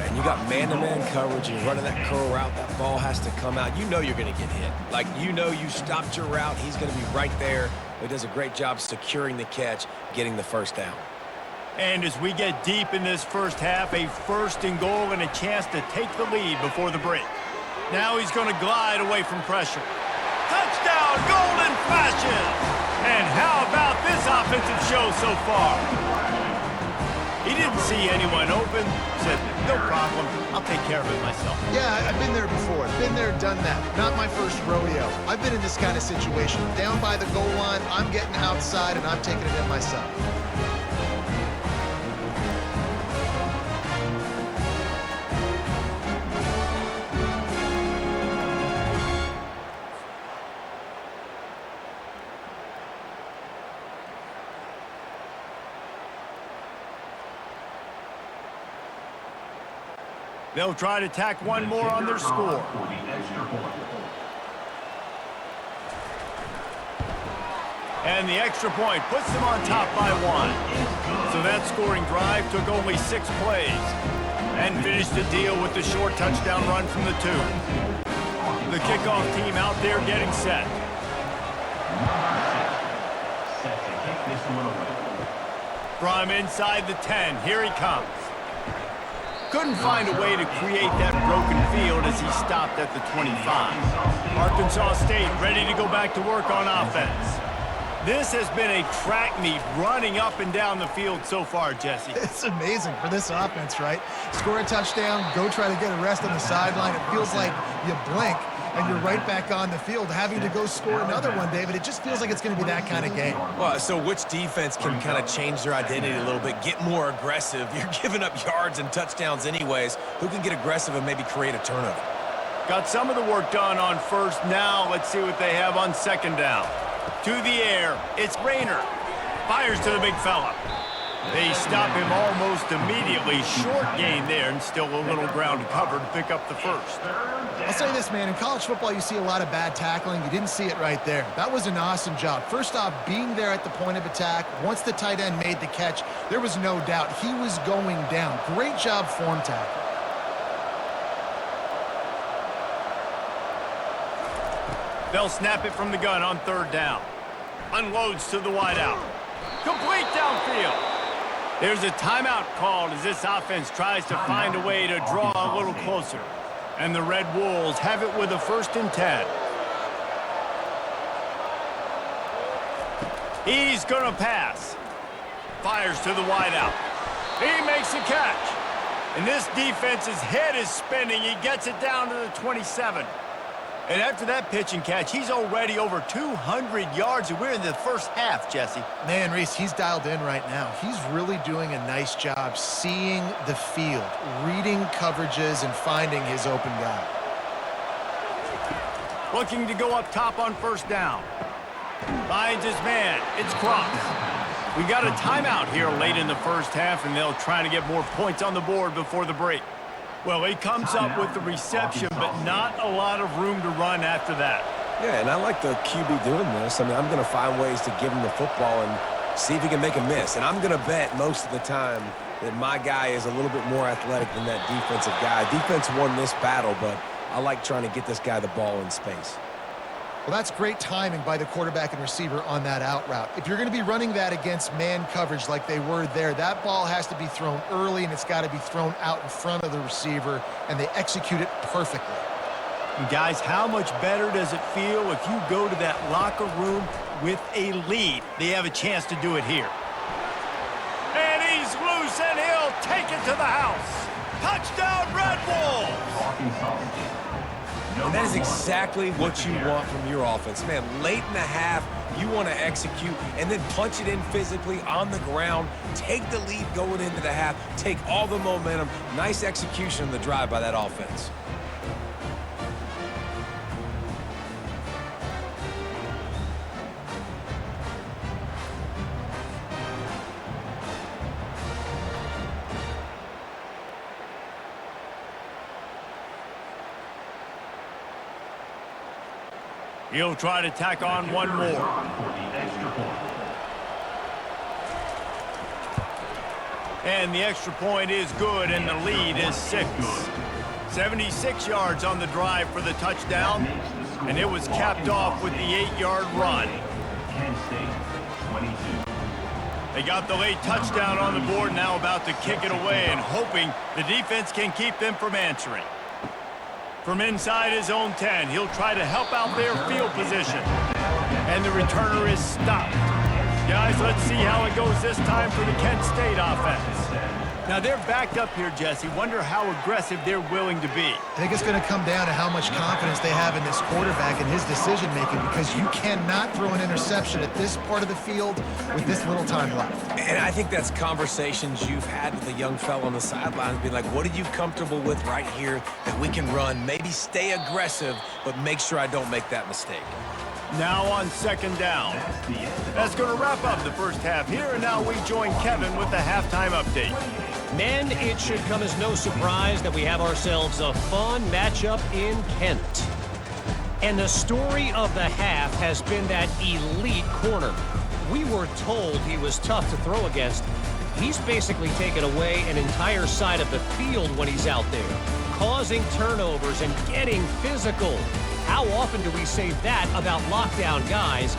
And you got man-to-man coverage. You're running that curl route. That ball has to come out. You know you're going to get hit. Like, you know you stopped your route. He's going to be right there. He does a great job securing the catch, getting the first down. And as we get deep in this first half, a 1st and goal and a chance to take the lead before the break. Now he's going to glide away from pressure. Touchdown, Golden flashes! And how about this offensive show so far? He didn't see anyone open, said, no problem, I'll take care of it myself. Yeah, I've been there before. Been there, done that. Not my first rodeo. I've been in this kind of situation. Down by the goal line, I'm getting outside, and I'm taking it in myself. They'll try to tack one more on their score. And the extra point puts them on top by 1. So that scoring drive took only 6 plays and finished the deal with the short touchdown run from the 2. The kickoff team out there getting set. From inside the 10, here he comes. Couldn't find a way to create that broken field as he stopped at the 25. Arkansas State ready to go back to work on offense. This has been a track meet running up and down the field so far, Jesse. It's amazing for this offense, right? Score a touchdown, go try to get a rest on the sideline. It feels like you blink and you're right back on the field having to go score another one, David. It just feels like it's going to be that kind of game. Well, so which defense can kind of change their identity a little bit, get more aggressive? You're giving up yards and touchdowns anyways. Who can get aggressive and maybe create a turnover? Got some of the work done on first. Now let's see what they have on 2nd down. To the air, it's Rayner. Fires to the big fella. They stop him almost immediately. Short gain there, and still a little ground to cover to pick up the first. I'll say this, man. In college football, you see a lot of bad tackling. You didn't see it right there. That was an awesome job. First off, being there at the point of attack. Once the tight end made the catch, there was no doubt he was going down. Great job form tackle. They'll snap it from the gun on 3rd down. Unloads to the wideout. Complete downfield. There's a timeout called as this offense tries to find a way to draw a little closer. And the Red Wolves have it with a 1st and 10. He's going to pass. Fires to the wideout. He makes the catch. And this defense's head is spinning. He gets it down to the 27. And after that pitch and catch, he's already over 200 yards, and we're in the first half, Jesse. Man, Reese, he's dialed in right now. He's really doing a nice job seeing the field, reading coverages, and finding his open guy. Looking to go up top on first down. Finds his man. It's Cross. We got a timeout here late in the first half, and they'll try to get more points on the board before the break. Well, he comes up with the reception, but not a lot of room to run after that. Yeah, and I like the QB doing this. I mean, I'm going to find ways to give him the football and see if he can make a miss. And I'm going to bet most of the time that my guy is a little bit more athletic than that defensive guy. Defense won this battle, but I like trying to get this guy the ball in space. Well, that's great timing by the quarterback and receiver on that out route. If you're going to be running that against man coverage like they were there, that ball has to be thrown early, and it's got to be thrown out in front of the receiver, and they execute it perfectly. And guys, how much better does it feel if you go to that locker room with a lead? They have a chance to do it here. And he's loose, and he'll take it to the house. Touchdown, Red Wolves! Talking sauce. And that is exactly what you want from your offense. Man, late in the half, you want to execute and then punch it in physically on the ground, take the lead going into the half, take all the momentum. Nice execution on the drive by that offense. He'll try to tack on one more. For the extra point. And the extra point is good, and the lead is 6. 76 yards on the drive for the touchdown, and it was capped off with the 8-yard run. Kent State, 22. They got the late touchdown on the board, now about to kick it away and hoping the defense can keep them from answering. From inside his own 10, he'll try to help out their field position. And the returner is stopped. Guys, let's see how it goes this time for the Kent State offense. Now, they're backed up here, Jesse. Wonder how aggressive they're willing to be. I think it's going to come down to how much confidence they have in this quarterback and his decision-making, because you cannot throw an interception at this part of the field with this little time left. And I think that's conversations you've had with a young fella on the sidelines, being like, what are you comfortable with right here that we can run? Maybe stay aggressive, but make sure I don't make that mistake. Now on second down. That's going to wrap up the first half here, and now we join Kevin with the halftime update. Men, it should come as no surprise that we have ourselves a fun matchup in Kent. And the story of the half has been that elite corner. We were told he was tough to throw against. He's basically taken away an entire side of the field when he's out there, causing turnovers and getting physical. How often do we say that about lockdown guys?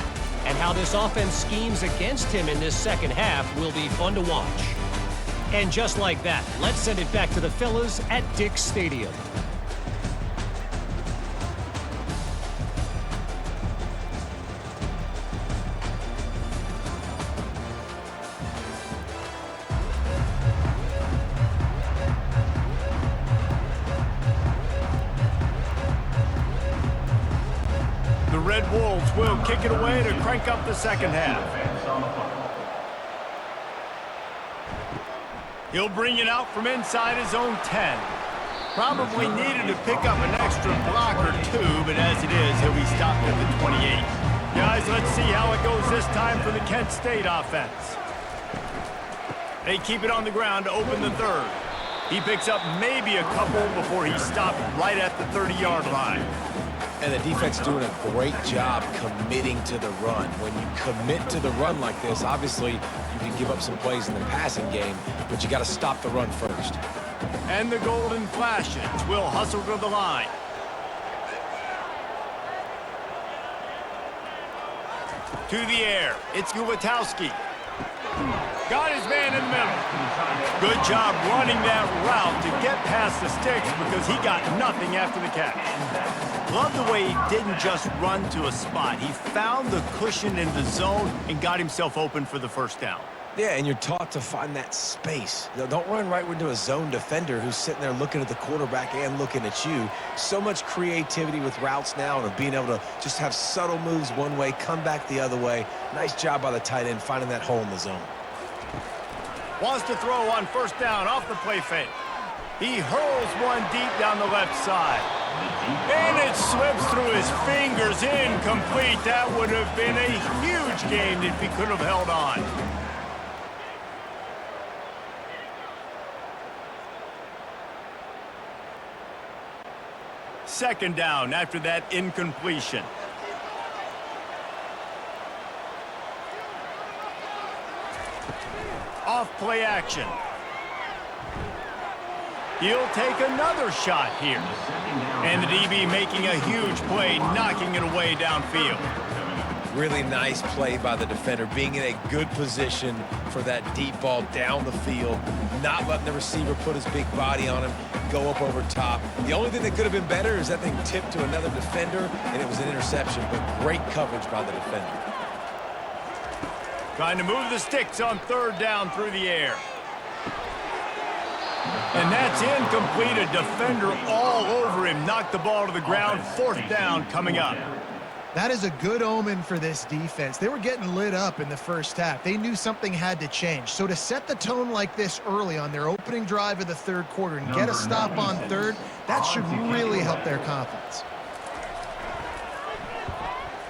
And how this offense schemes against him in this second half will be fun to watch. And just like that, let's send it back to the fellas at Dick's Stadium. The Red Wolves will kick it away to crank up the second half. Defense on the football. He'll bring it out from inside his own 10. Probably needed to pick up an extra block or two, but as it is, he'll be stopped at the 28. Guys, let's see how it goes this time for the Kent State offense. They keep it on the ground to open the third. He picks up maybe a couple before he's stopped right at the 30-yard line. And the defense doing a great job committing to the run. When you commit to the run like this, obviously you can give up some plays in the passing game, but you got to stop the run first. And the Golden Flashes will hustle to the line. To the air, it's Gulatowski. Got his man in the middle. Good job running that route to get past the sticks because he got nothing after the catch. Love the way he didn't just run to a spot. He found the cushion in the zone and got himself open for the first down. Yeah, and you're taught to find that space. Don't run right into a zone defender who's sitting there looking at the quarterback and looking at you. So much creativity with routes now and of being able to just have subtle moves one way, come back the other way. Nice job by the tight end finding that hole in the zone. Wants to throw on first down off the play fake. He hurls one deep down the left side. And it slips through his fingers, incomplete. That would have been a huge gain if he could have held on. Second down after that incompletion. Off play action. He'll take another shot here. And the DB making a huge play, knocking it away downfield. Really nice play by the defender, being in a good position for that deep ball down the field, not letting the receiver put his big body on him, go up over top. The only thing that could have been better is that thing tipped to another defender, and it was an interception, but great coverage by the defender. Trying to move the sticks on third down through the air. And that's incomplete. A defender all over him. Knocked the ball to the ground. Fourth down coming up. That is a good omen for this defense. They were getting lit up in the first half. They knew something had to change. So to set the tone like this early on their opening drive of the third quarter and get a stop on third, that should really help their confidence.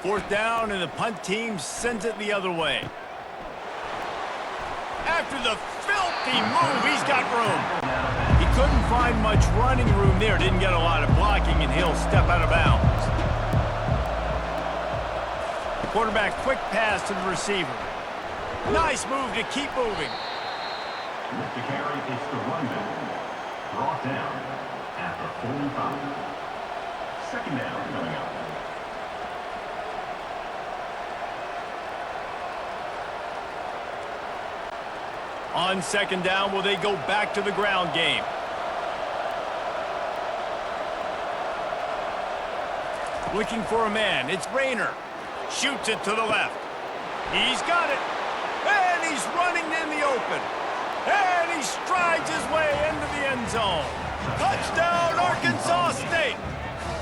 Fourth down, and the punt team sends it the other way. After the filthy move, he's got room. He couldn't find much running room there. Didn't get a lot of blocking, and he'll step out of bounds. Quarterback quick pass to the receiver. Nice move to keep moving. With the carry, it's the running. Brought down at the 45. Second down coming up. On second down, will they go back to the ground game? Looking for a man. It's Rayner. Shoots it to the left. He's got it. And he's running in the open. And he strides his way into the end zone. Touchdown, Arkansas State.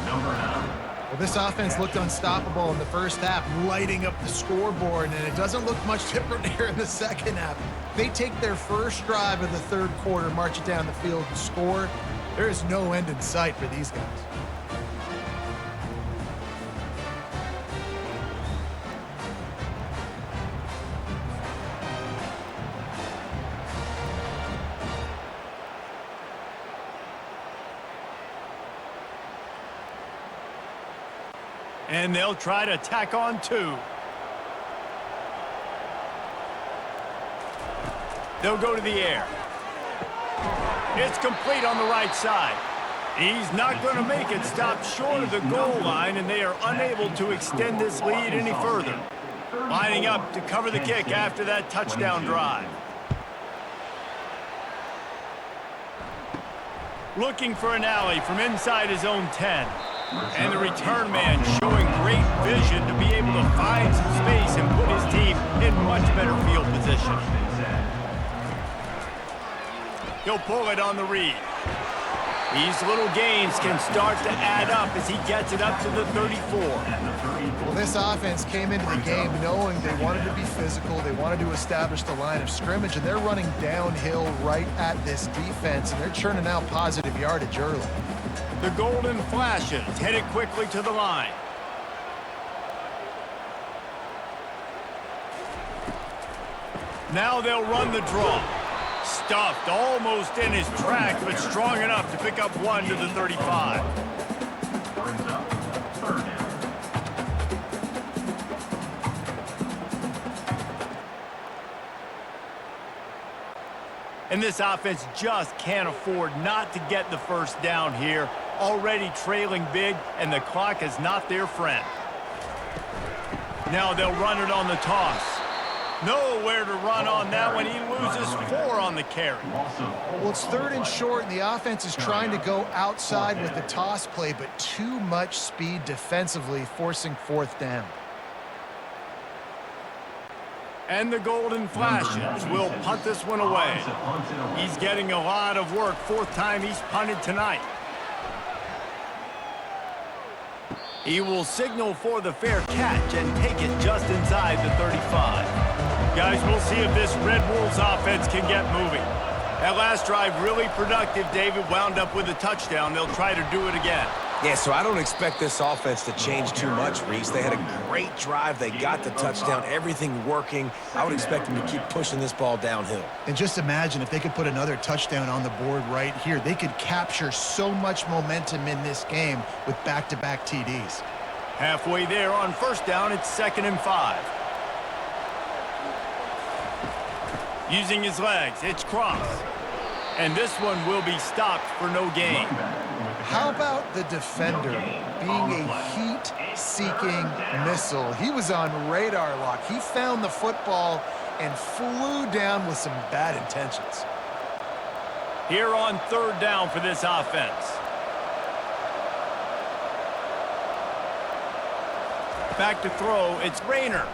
Number 9. Well, this offense looked unstoppable in the first half, lighting up the scoreboard, and it doesn't look much different here in the second half. They take their first drive of the third quarter, march it down the field, and score. There is no end in sight for these guys. And they'll try to tack on two. They'll go to the air. It's complete on the right side. He's not going to make it. Stop short of the goal line, and they are unable to extend this lead any further. Lining up to cover the kick after that touchdown drive. Looking for an alley from inside his own 10. And the return man showing great vision to be able to find some space and put his team in much better field position. He'll pull it on the read. These little gains can start to add up as he gets it up to the 34. Well, this offense came into the game knowing they wanted to be physical, they wanted to establish the line of scrimmage, and they're running downhill right at this defense, and they're churning out positive yardage early. The Golden Flashes headed quickly to the line. Now they'll run the draw. Stuffed almost in his tracks, but strong enough to pick up one to the 35. Brings up third down. And this offense just can't afford not to get the first down here. Already trailing big, and the clock is not their friend. Now they'll run it on the toss. Nowhere to run on that one. He loses 4 on the carry. Well, it's 3rd and short, and the offense is trying to go outside with the toss play, but too much speed defensively, forcing 4th down. And the Golden Flashes will punt this one away. He's getting a lot of work. 4th time he's punted tonight. He will signal for the fair catch and take it just inside the 35. Guys, we'll see if this Red Wolves offense can get moving. That last drive really productive. David wound up with a touchdown. They'll try to do it again. Yeah, so I don't expect this offense to change too much, Reese. They had a great drive. They got the touchdown, everything working. I would expect them to keep pushing this ball downhill. And just imagine if they could put another touchdown on the board right here. They could capture so much momentum in this game with back-to-back TDs. Halfway there on 1st down, it's 2nd and 5. Using his legs, it's Cross. And this one will be stopped for no gain. How about the defender being a heat-seeking missile? He was on radar lock. He found the football and flew down with some bad intentions. Here on 3rd down for this offense. Back to throw, it's Rayner.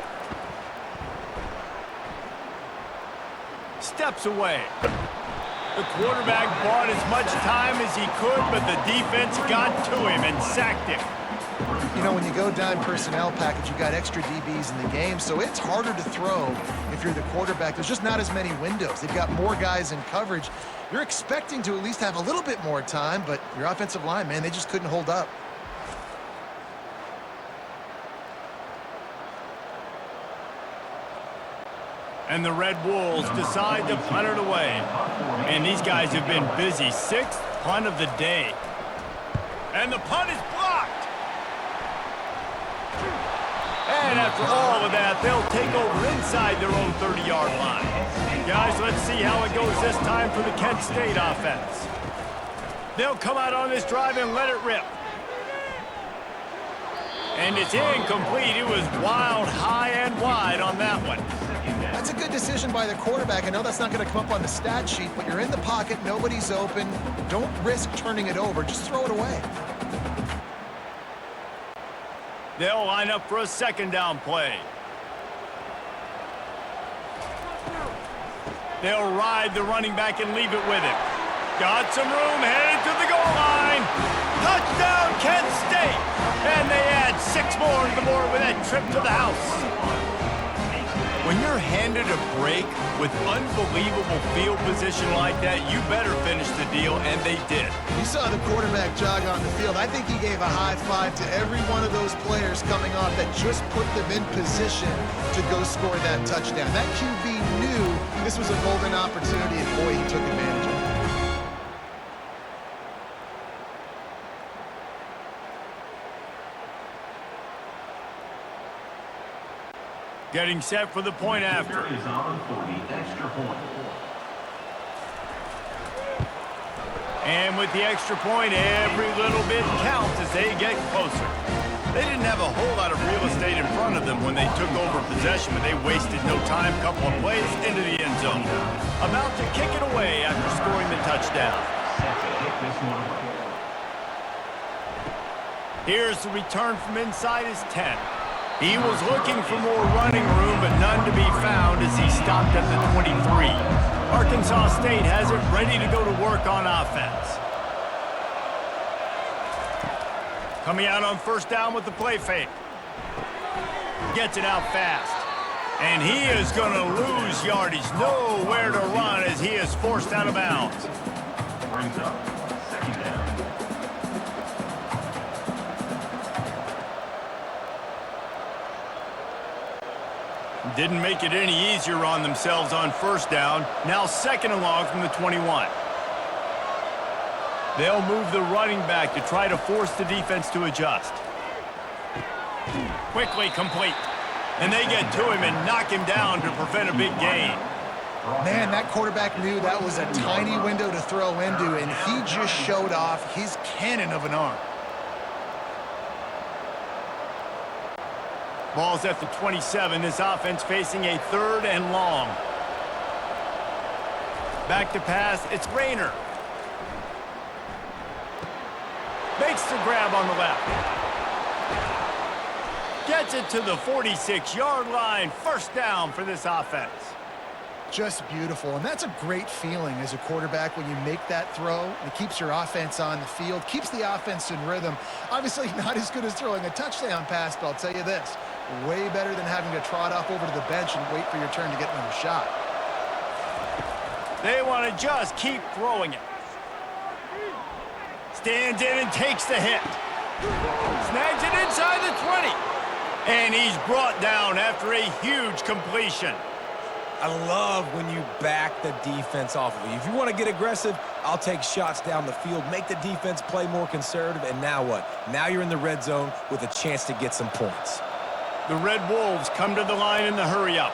Steps away. The quarterback bought as much time as he could, but the defense got to him and sacked him. You know, when you go dime personnel package, you got extra DBs in the game, so it's harder to throw if you're the quarterback. There's just not as many windows. They've got more guys in coverage. You're expecting to at least have a little bit more time, but your offensive line, man, they just couldn't hold up. And the Red Wolves decide to punt it away. And these guys have been busy. 6th punt of the day. And the punt is blocked. And after all of that, they'll take over inside their own 30-yard line. Guys, let's see how it goes this time for the Kent State offense. They'll come out on this drive and let it rip. And it's incomplete. It was wild, high and wide on that one. That's a good decision by the quarterback. I know that's not going to come up on the stat sheet, but you're in the pocket, nobody's open. Don't risk turning it over. Just throw it away. They'll line up for a 2nd down play. They'll ride the running back and leave it with him. Got some room, headed to the goal line. Touchdown, Kent State! And they add 6 more to the board with that trip to the house. When you're handed a break with unbelievable field position like that, you better finish the deal, and they did. You saw the quarterback jog on the field. I think he gave a high five to every one of those players coming off that just put them in position to go score that touchdown. That QB knew this was a golden opportunity, and boy, he took advantage of it. Getting set for the point after. Is on for the extra point. And with the extra point, every little bit counts as they get closer. They didn't have a whole lot of real estate in front of them when they took over possession, but they wasted no time. Couple of plays into the end zone. About to kick it away after scoring the touchdown. Set to kick this one away. Here's the return from inside his 10. He was looking for more running room, but none to be found as he stopped at the 23. Arkansas State has it ready to go to work on offense. Coming out on 1st down with the play fake. Gets it out fast. And he is going to lose yardage. Nowhere to run as he is forced out of bounds. Brings up 2nd down. Didn't make it any easier on themselves on 1st down. Now 2nd and long from the 21. They'll move the running back to try to force the defense to adjust. Quickly complete. And they get to him and knock him down to prevent a big gain. Man, that quarterback knew that was a tiny window to throw into, and he just showed off his cannon of an arm. Ball's at the 27. This offense facing a 3rd and long. Back to pass. It's Rayner. Makes the grab on the left. Gets it to the 46-yard line. First down for this offense. Just beautiful, and that's a great feeling as a quarterback when you make that throw. It keeps your offense on the field, keeps the offense in rhythm. Obviously not as good as throwing a touchdown pass, but I'll tell you this, way better than having to trot off over to the bench and wait for your turn to get another shot. They want to just keep throwing it. Stands in and takes the hit. Snags it inside the 20. And he's brought down after a huge completion. I love when you back the defense off of you. If you want to get aggressive, I'll take shots down the field, make the defense play more conservative, and now what? Now you're in the red zone with a chance to get some points. The Red Wolves come to the line in the hurry-up.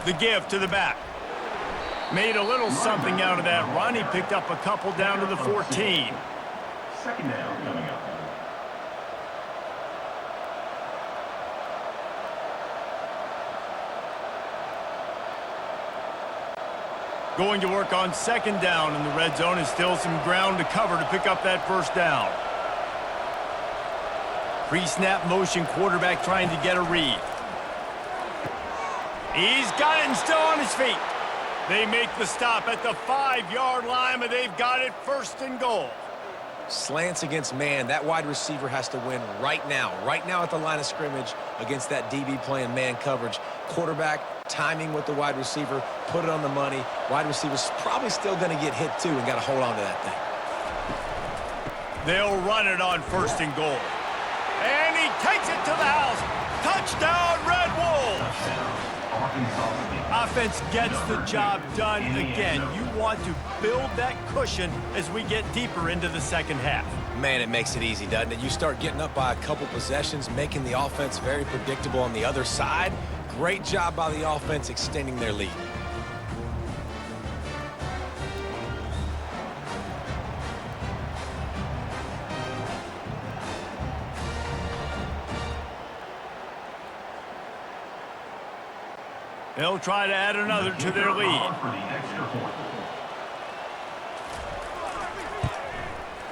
The give to the back. Made a little something out of that run. He picked up a couple down to the 14. Second down coming up. Going to work on second down in the red zone, and still some ground to cover to pick up that first down. Pre-snap motion, quarterback trying to get a read. He's got it and still on his feet. They make the stop at the 5-yard line, but they've got it 1st and goal. Slants against man, that wide receiver has to win right now at the line of scrimmage against that DB playing man coverage. Quarterback timing with the wide receiver, put it on the money. Wide receiver's probably still going to get hit too and got to hold on to that thing. They'll run it on 1st and goal. And he takes it to the house. Touchdown, Red Wolves! Offense gets the job done again. You want to build that cushion as we get deeper into the second half. Man, it makes it easy, doesn't it? You start getting up by a couple possessions, making the offense very predictable on the other side. Great job by the offense extending their lead. They'll try to add another to their lead. For the extra point.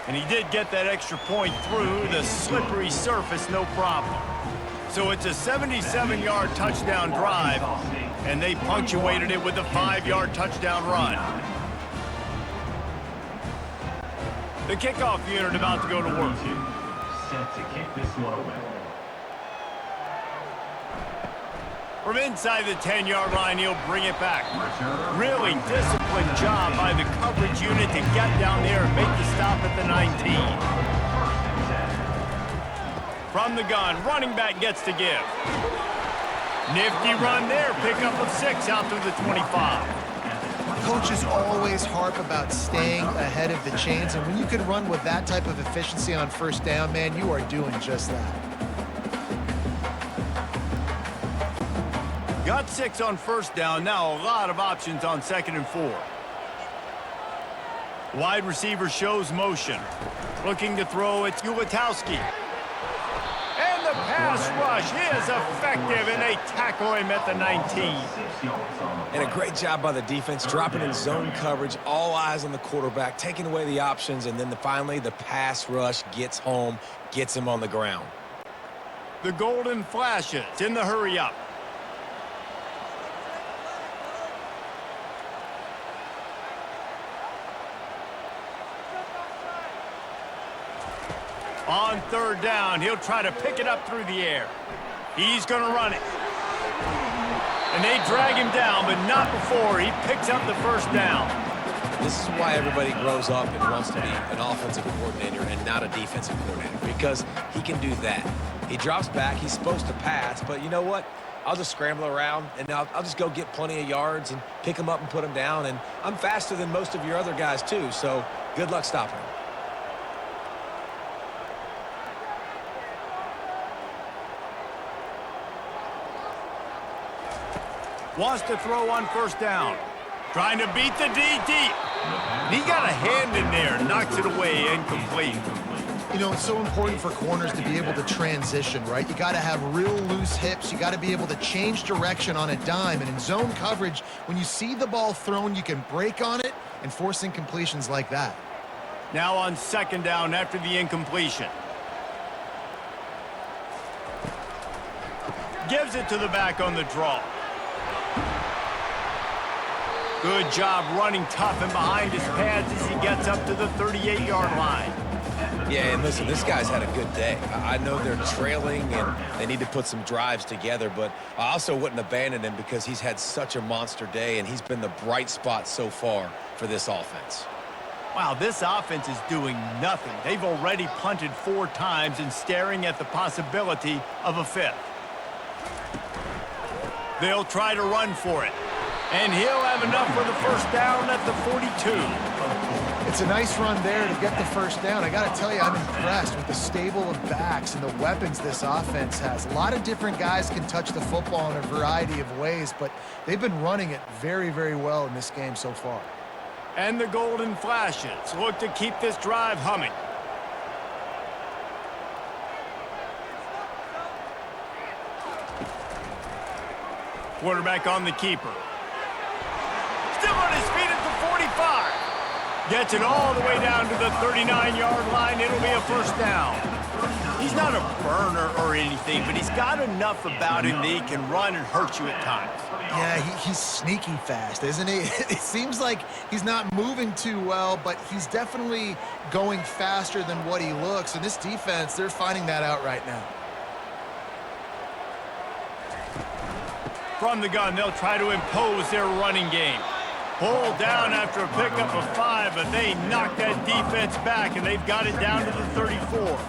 And he did get that extra point through the slippery surface, no problem. So it's a 77-yard touchdown drive, and they punctuated it with a 5-yard touchdown run. The kickoff unit about to go to work. Set to kick this one away. From inside the 10-yard line, he'll bring it back. Really disciplined job by the coverage unit to get down there and make the stop at the 19. From the gun, running back gets to give. Nifty run there, pickup of 6 out through the 25. Coaches always harp about staying ahead of the chains, and when you can run with that type of efficiency on 1st down, man, you are doing just that. Got 6 on 1st down, now a lot of options on 2nd and 4. Wide receiver shows motion. Looking to throw, it's Ulatowski. And the pass rush is effective, and they tackle him at the 19. And a great job by the defense, dropping in zone coverage, all eyes on the quarterback, taking away the options, and then finally the pass rush gets home, gets him on the ground. The Golden Flashes in the hurry-up. On 3rd down, he'll try to pick it up through the air. He's going to run it. And they drag him down, but not before he picks up the 1st down. This is why everybody grows up and wants to be an offensive coordinator and not a defensive coordinator, because he can do that. He drops back, he's supposed to pass, but you know what? I'll just scramble around, and I'll just go get plenty of yards and pick him up and put him down, and I'm faster than most of your other guys too, so good luck stopping him. Wants to throw on 1st down. Trying to beat the D deep. And he got a hand in there, knocks it away, incomplete. You know, it's so important for corners to be able to transition, right? You got to have real loose hips. You got to be able to change direction on a dime. And in zone coverage, when you see the ball thrown, you can break on it and force incompletions like that. Now on second down after the incompletion. Gives it to the back on the draw. Good job running tough and behind his pads as he gets up to the 38-yard line. Yeah, and listen, this guy's had a good day. I know they're trailing and they need to put some drives together, but I also wouldn't abandon him because he's had such a monster day and he's been the bright spot so far for this offense. Wow, this offense is doing nothing. They've already punted 4 times and staring at the possibility of a 5th. They'll try to run for it. And he'll have enough for the first down at the 42. It's a nice run there to get the first down. I got to tell you, I'm impressed with the stable of backs and the weapons this offense has. A lot of different guys can touch the football in a variety of ways, but they've been running it very, very well in this game so far. And the Golden Flashes look to keep this drive humming. Quarterback on the keeper. Still on his feet at the 45. Gets it all the way down to the 39-yard line. It'll be a first down. He's not a burner or anything, but he's got enough about him that he can run and hurt you at times. Yeah, he's sneaky fast, isn't he? It seems like he's not moving too well, but he's definitely going faster than what he looks. And this defense, they're finding that out right now. From the gun, they'll try to impose their running game. Pulled down after a pickup of 5, but they knocked that defense back, and they've got it down to the 34.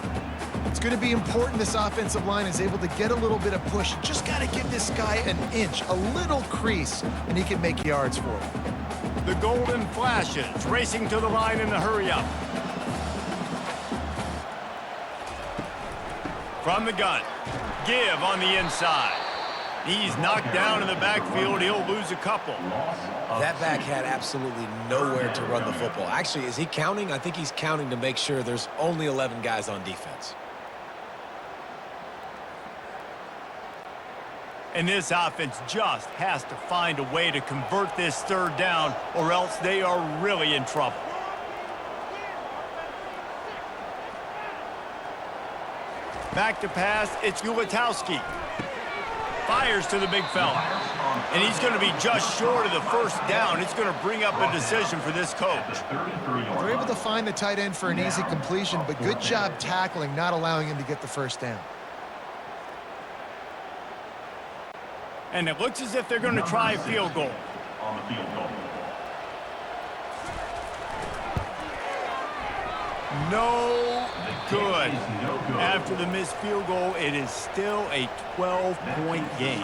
It's going to be important this offensive line is able to get a little bit of push. Just got to give this guy an inch, a little crease, and he can make yards for it. The Golden Flashes racing to the line in the hurry-up. From the gun, give on the inside. He's knocked down in the backfield. He'll lose a couple. That back had absolutely nowhere to run the football. Actually, is he counting? I think he's counting to make sure there's only 11 guys on defense. And this offense just has to find a way to convert this third down, or else they are really in trouble. Back to pass, it's Ulatowski. Fires to the big fella. And he's going to be just short of the first down. It's going to bring up a decision for this coach. They're able to find the tight end for an easy completion, but good job tackling, not allowing him to get the first down. And it looks as if they're going to try a field goal. On the field goal. No good. After the missed field goal, it is still a 12-point game.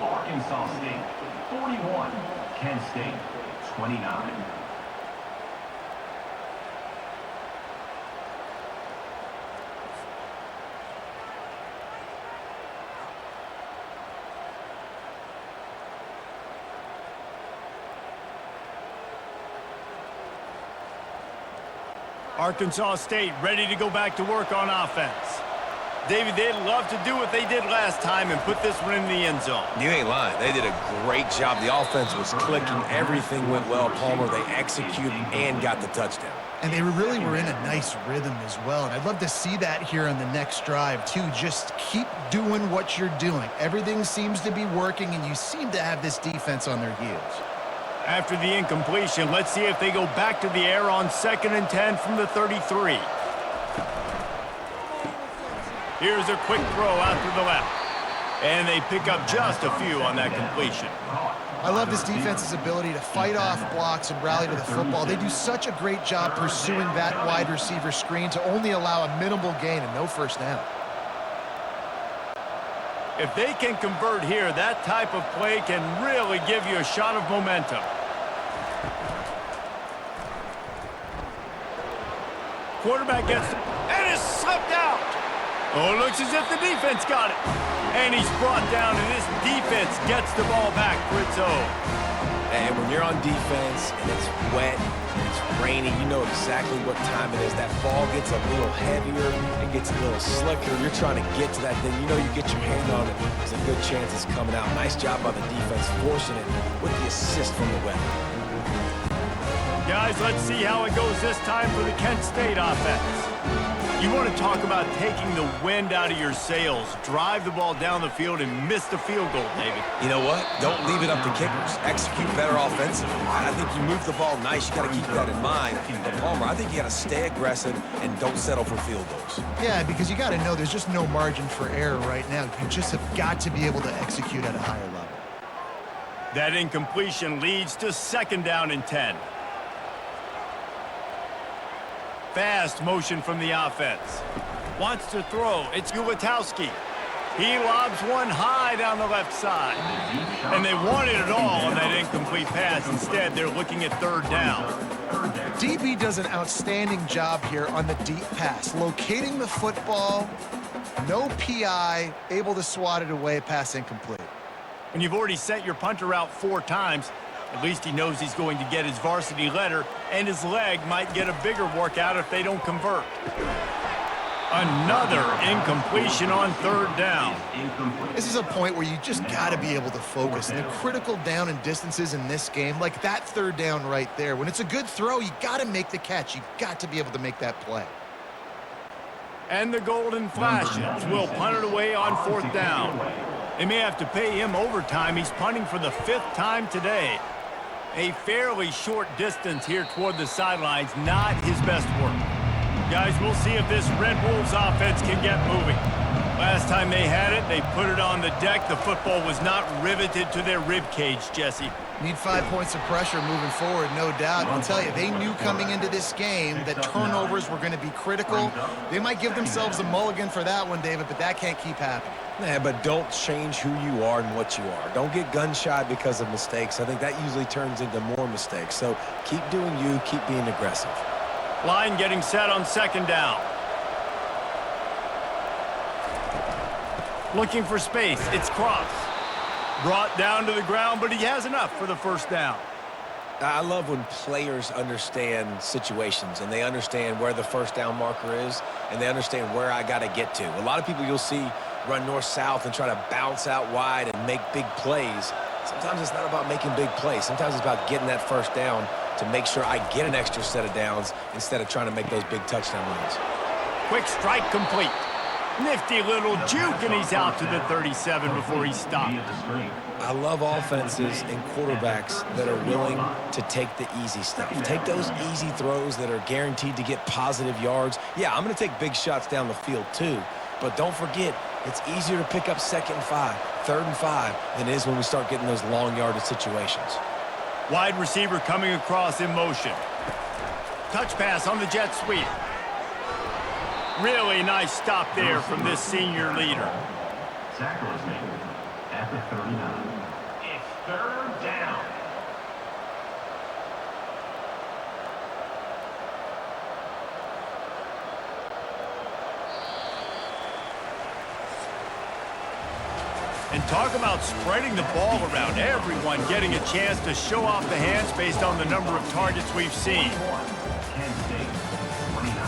Arkansas State 41, Kent State 29. Arkansas State ready to go back to work on offense. David, they'd love to do what they did last time and put this one in the end zone. You ain't lying. They did a great job. The offense was clicking. Everything went well. Palmer, they executed and got the touchdown. And they really were in a nice rhythm as well. And I'd love to see that here on the next drive, too. Just keep doing what you're doing. Everything seems to be working, and you seem to have this defense on their heels. After the incompletion, let's see if they go back to the air on 2nd and 10 from the 33. Here's a quick throw out to the left. And they pick up just a few on that completion. I love this defense's ability to fight off blocks and rally to the football. They do such a great job pursuing that wide receiver screen to only allow a minimal gain and no first down. If they can convert here, that type of play can really give you a shot of momentum. Quarterback gets it, and is slipped out. Oh, it looks as if the defense got it. And he's brought down, and this defense gets the ball back for its own. And when you're on defense and it's wet, it's rainy, you know exactly what time it is. That ball gets a little heavier, it gets a little slicker. You're trying to get to that thing. You know you get your hand on it, there's a good chance it's coming out. Nice job by the defense forcing it with the assist from the weather. Guys, let's see how it goes this time for the Kent State offense. You want to talk about taking the wind out of your sails. Drive the ball down the field and miss the field goal, David. You know what? Don't leave it up to kickers. Execute better offensively. I think you move the ball nice. You got to keep that in mind. But Palmer, I think you got to stay aggressive and don't settle for field goals. Yeah, because you got to know there's just no margin for error right now. You just have got to be able to execute at a higher level. That incompletion leads to 2nd down and 10. Fast motion from the offense. Wants to throw. It's Ulatowski. He lobs one high down the left side. And they wanted it all on that incomplete pass. Instead, they're looking at 3rd down. DB does an outstanding job here on the deep pass. Locating the football, no PI, able to swat it away, pass incomplete. When you've already sent your punter out 4 times, at least he knows he's going to get his varsity letter, and his leg might get a bigger workout if they don't convert. Another incompletion on 3rd down. This is a point where you just got to be able to focus. And the critical down and distances in this game, like that 3rd down right there, when it's a good throw, you got to make the catch. You got to be able to make that play. And the Golden Flashes will punt it away on 4th down. They may have to pay him overtime. He's punting for the 5th time today. A fairly short distance here toward the sidelines, not his best work. Guys, we'll see if this Red Wolves offense can get moving. Last time they had it, they put it on the deck. The football was not riveted to their rib cage, Jesse. Need 5 points of pressure moving forward, no doubt. I'll tell you, they knew coming into this game that turnovers were going to be critical. They might give themselves a mulligan for that one, David, but that can't keep happening. Yeah, but don't change who you are and what you are. Don't get gun-shy because of mistakes. I think that usually turns into more mistakes. So keep doing you, keep being aggressive. Line getting set on 2nd down. Looking for space. It's Cross. Brought down to the ground, but he has enough for the 1st down. I love when players understand situations and they understand where the 1st down marker is and they understand where I got to get to. A lot of people you'll see run north-south and try to bounce out wide and make big plays. Sometimes it's not about making big plays. Sometimes it's about getting that 1st down to make sure I get an extra set of downs instead of trying to make those big touchdown runs. Quick strike complete. Nifty little juke, and he's out to the 37 before he stopped. I love offenses and quarterbacks that are willing to take the easy stuff. Take those easy throws that are guaranteed to get positive yards. Yeah, I'm going to take big shots down the field too, but don't forget, it's easier to pick up 2nd and 5, 3rd and 5 than it is when we start getting those long yardage situations. Wide receiver coming across in motion. Touch pass on the jet sweep. Really nice stop there from this senior leader. Tackle is made at the 39. It's 3rd down. And talk about spreading the ball around. Everyone getting a chance to show off the hands based on the number of targets we've seen. Kent State, 29.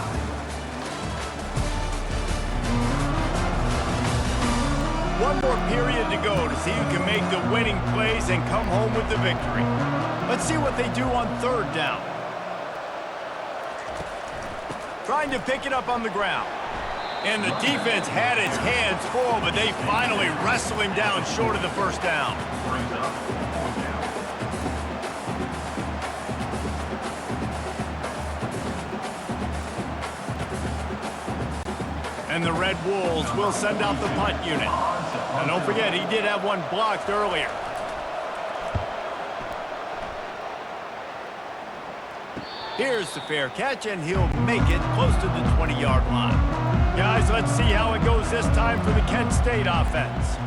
One more period to go to see who can make the winning plays and come home with the victory. Let's see what they do on 3rd down. Trying to pick it up on the ground. And the defense had its hands full, but they finally wrestle him down short of the 1st down. Brings up 4th down. And the Red Wolves will send out the punt unit. And don't forget, he did have one blocked earlier. Here's the fair catch, and he'll make it close to the 20-yard line. Guys, let's see how it goes this time for the Kent State offense.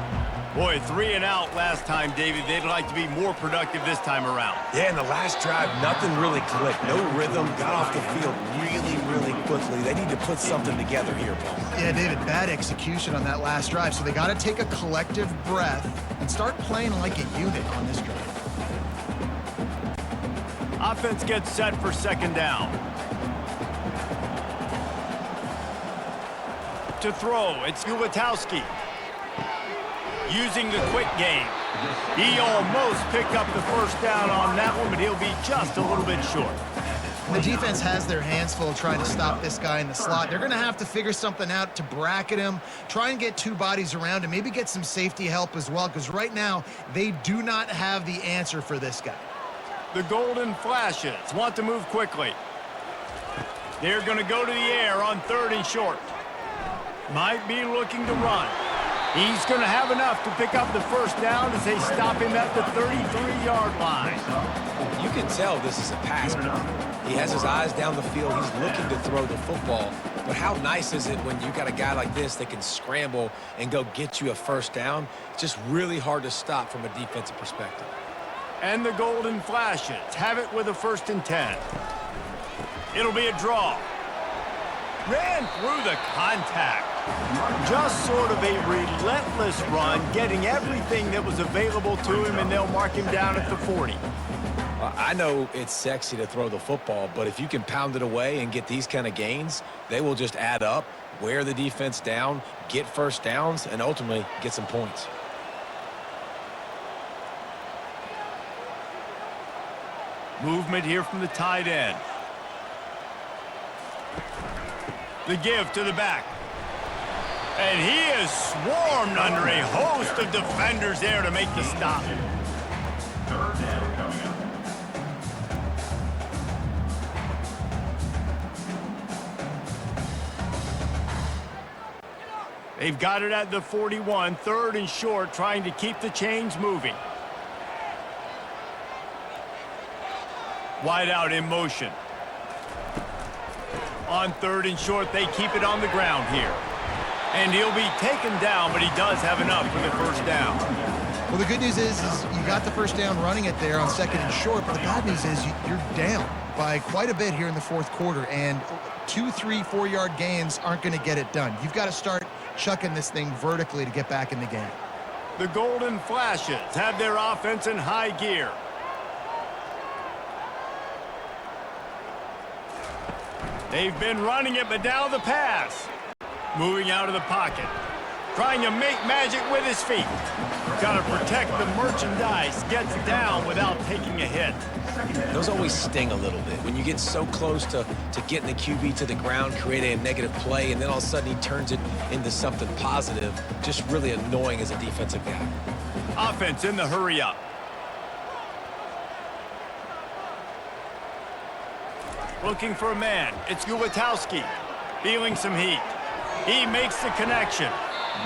Boy, 3 and out last time, David. They'd like to be more productive this time around. Yeah, in the last drive, nothing really clicked. No rhythm, got off the field really quickly. They need to put something together here, Paul. Yeah, David, bad execution on that last drive, so they got to take a collective breath and start playing like a unit on this drive. Offense gets set for second down. To throw, it's Ulatowski. Using the quick game. He almost picked up the first down on that one, but he'll be just a little bit short. The defense has their hands full trying to stop this guy in the slot. They're going to have to figure something out to bracket him, try and get two bodies around him, maybe get some safety help as well, because right now they do not have the answer for this guy. The Golden Flashes want to move quickly. They're going to go to the air on 3rd and short. Might be looking to run. He's going to have enough to pick up the first down as they stop him at the 33-yard line. You can tell this is a pass play. He has his eyes down the field. He's looking to throw the football. But how nice is it when you got a guy like this that can scramble and go get you a first down? It's just really hard to stop from a defensive perspective. And the Golden Flashes have it with a 1st and 10. It'll be a draw. Ran through the contact. Just sort of a relentless run, getting everything that was available to him, and they'll mark him down at the 40. I know it's sexy to throw the football, but if you can pound it away and get these kind of gains, they will just add up, wear the defense down, get first downs, and ultimately get some points. Movement here from the tight end. The give to the back. And he is swarmed under a host of defenders there to make the stop. 3rd down coming up. They've got it at the 41, 3rd and short, trying to keep the chains moving. Wide out in motion. On 3rd and short, they keep it on the ground here. And he'll be taken down, but he does have enough for the first down. Well, the good news is you got the first down running it there on 2nd and short, but the bad news is you're down by quite a bit here in the 4th quarter, and 2, 3, 4-yard gains aren't going to get it done. You've got to start chucking this thing vertically to get back in the game. The Golden Flashes have their offense in high gear. They've been running it, but now the pass. Moving out of the pocket. Trying to make magic with his feet. Got to protect the merchandise. Gets down without taking a hit. Those always sting a little bit. When you get so close to getting the QB to the ground, creating a negative play, and then all of a sudden he turns it into something positive, just really annoying as a defensive guy. Offense in the hurry up. Looking for a man. It's Ulatowski. Feeling some heat. He makes the connection.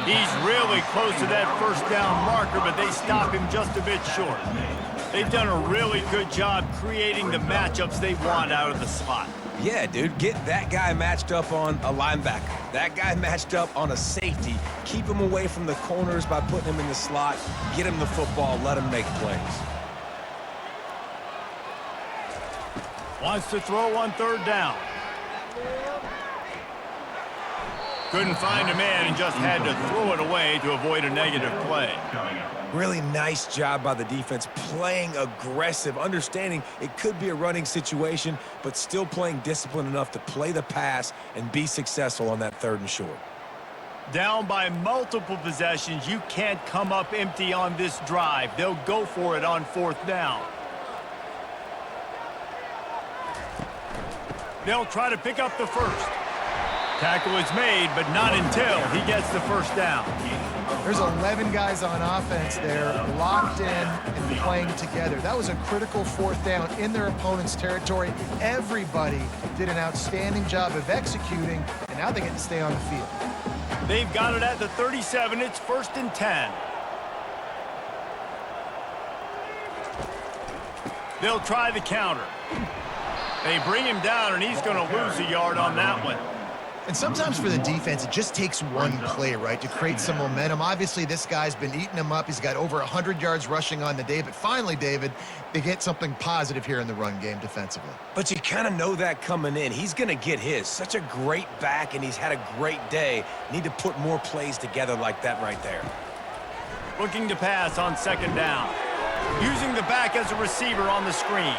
He's really close to that first down marker, but they stop him just a bit short. They've done a really good job creating the matchups they want out of the slot. Yeah, dude, get that guy matched up on a linebacker. That guy matched up on a safety. Keep him away from the corners by putting him in the slot. Get him the football. Let him make plays. Wants to throw on 3rd down. Couldn't find a man and just had to throw it away to avoid a negative play. Really nice job by the defense, playing aggressive, understanding it could be a running situation, but still playing disciplined enough to play the pass and be successful on that 3rd and short. Down by multiple possessions, you can't come up empty on this drive. They'll go for it on 4th down. They'll try to pick up the first. Tackle is made, but not until he gets the first down. There's 11 guys on offense there locked in and playing together. That was a critical 4th down in their opponent's territory. Everybody did an outstanding job of executing, and now they get to stay on the field. They've got it at the 37. It's 1st and 10. They'll try the counter. They bring him down, and he's going to lose a yard on that one. And sometimes for the defense, it just takes one play, right, to create some momentum. Obviously, this guy's been eating him up. He's got over 100 yards rushing on the day. But finally, David, they get something positive here in the run game defensively. But you kind of know that coming in. He's going to get his. Such a great back, and he's had a great day. Need to put more plays together like that right there. Looking to pass on 2nd down. Using the back as a receiver on the screen.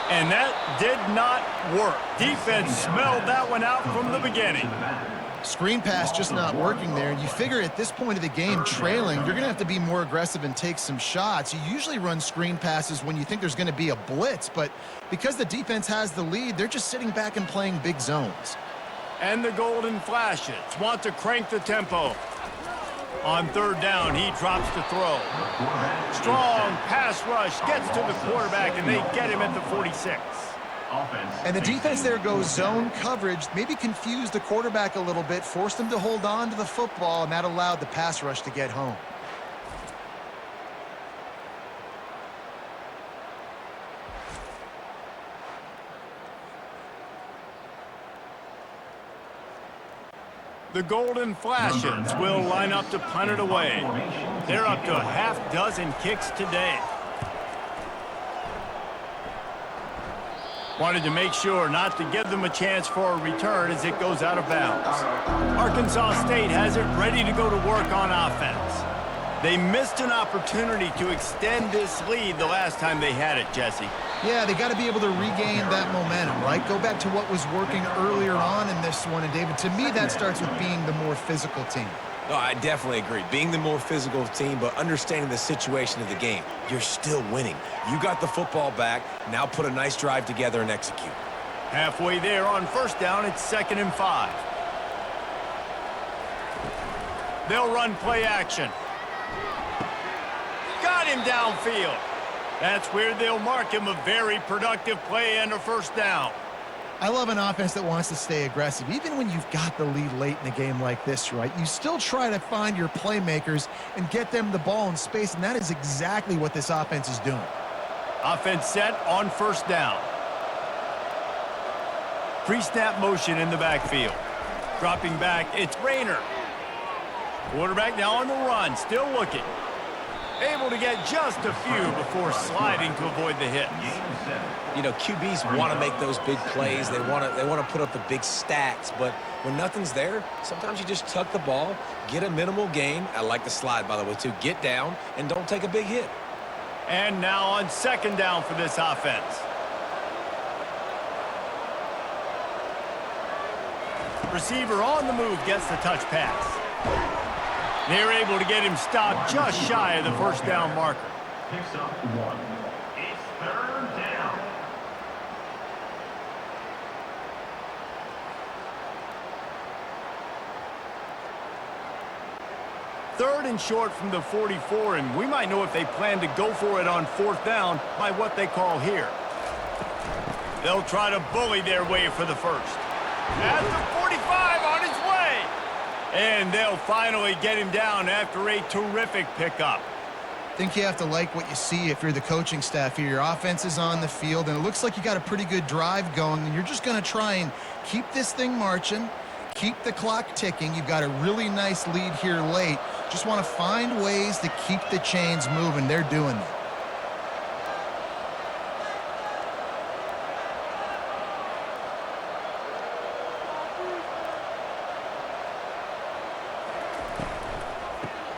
And that did not work. Defense smelled that one out from the beginning. Screen pass just not working there. And you figure at this point of the game, trailing, you're going to have to be more aggressive and take some shots. You usually run screen passes when you think there's going to be a blitz, but because the defense has the lead, they're just sitting back and playing big zones. And the Golden Flashes want to crank the tempo. On third down, he drops the throw. Strong pass rush gets to the quarterback, and they get him at the 46. And the defense there goes zone coverage, maybe confused the quarterback a little bit, forced him to hold on to the football, and that allowed the pass rush to get home. The Golden Flashes will line up to punt it away. They're up to a half dozen kicks today. Wanted to make sure not to give them a chance for a return as it goes out of bounds. Arkansas State has it ready to go to work on offense. They missed an opportunity to extend this lead the last time they had it, Jesse. Yeah, they got to be able to regain that momentum, right? Go back to what was working earlier on in this one. And, David, to me, that starts with being the more physical team. No, I definitely agree. Being the more physical team, but understanding the situation of the game. You're still winning. You got the football back. Now put a nice drive together and execute. Halfway there on first down, it's 2nd and 5. They'll run play action. Got him downfield. That's where they'll mark him a very productive play and a first down. I love an offense that wants to stay aggressive. Even when you've got the lead late in a game like this, right? You still try to find your playmakers and get them the ball in space, and that is exactly what this offense is doing. Offense set on first down. Pre-snap motion in the backfield. Dropping back, it's Rayner. Quarterback now on the run, still looking. Able to get just a few before sliding to avoid the hits. You know, QBs want to make those big plays. They want to put up the big stats, but when nothing's there, sometimes you just tuck the ball, get a minimal gain. I like the slide, by the way, too. Get down and don't take a big hit. And now on 2nd down for this offense. Receiver on the move gets the touch pass. They're able to get him stopped just shy of the first down marker. Picks up 1. It's 3rd down. Third and short from the 44, and we might know if they plan to go for it on 4th down by what they call here. They'll try to bully their way for the first. At the 45 on his way. And they'll finally get him down after a terrific pickup. I think you have to like what you see if you're the coaching staff here. Your offense is on the field, and it looks like you got a pretty good drive going, and you're just going to try and keep this thing marching, keep the clock ticking. You've got a really nice lead here late. Just want to find ways to keep the chains moving. They're doing that.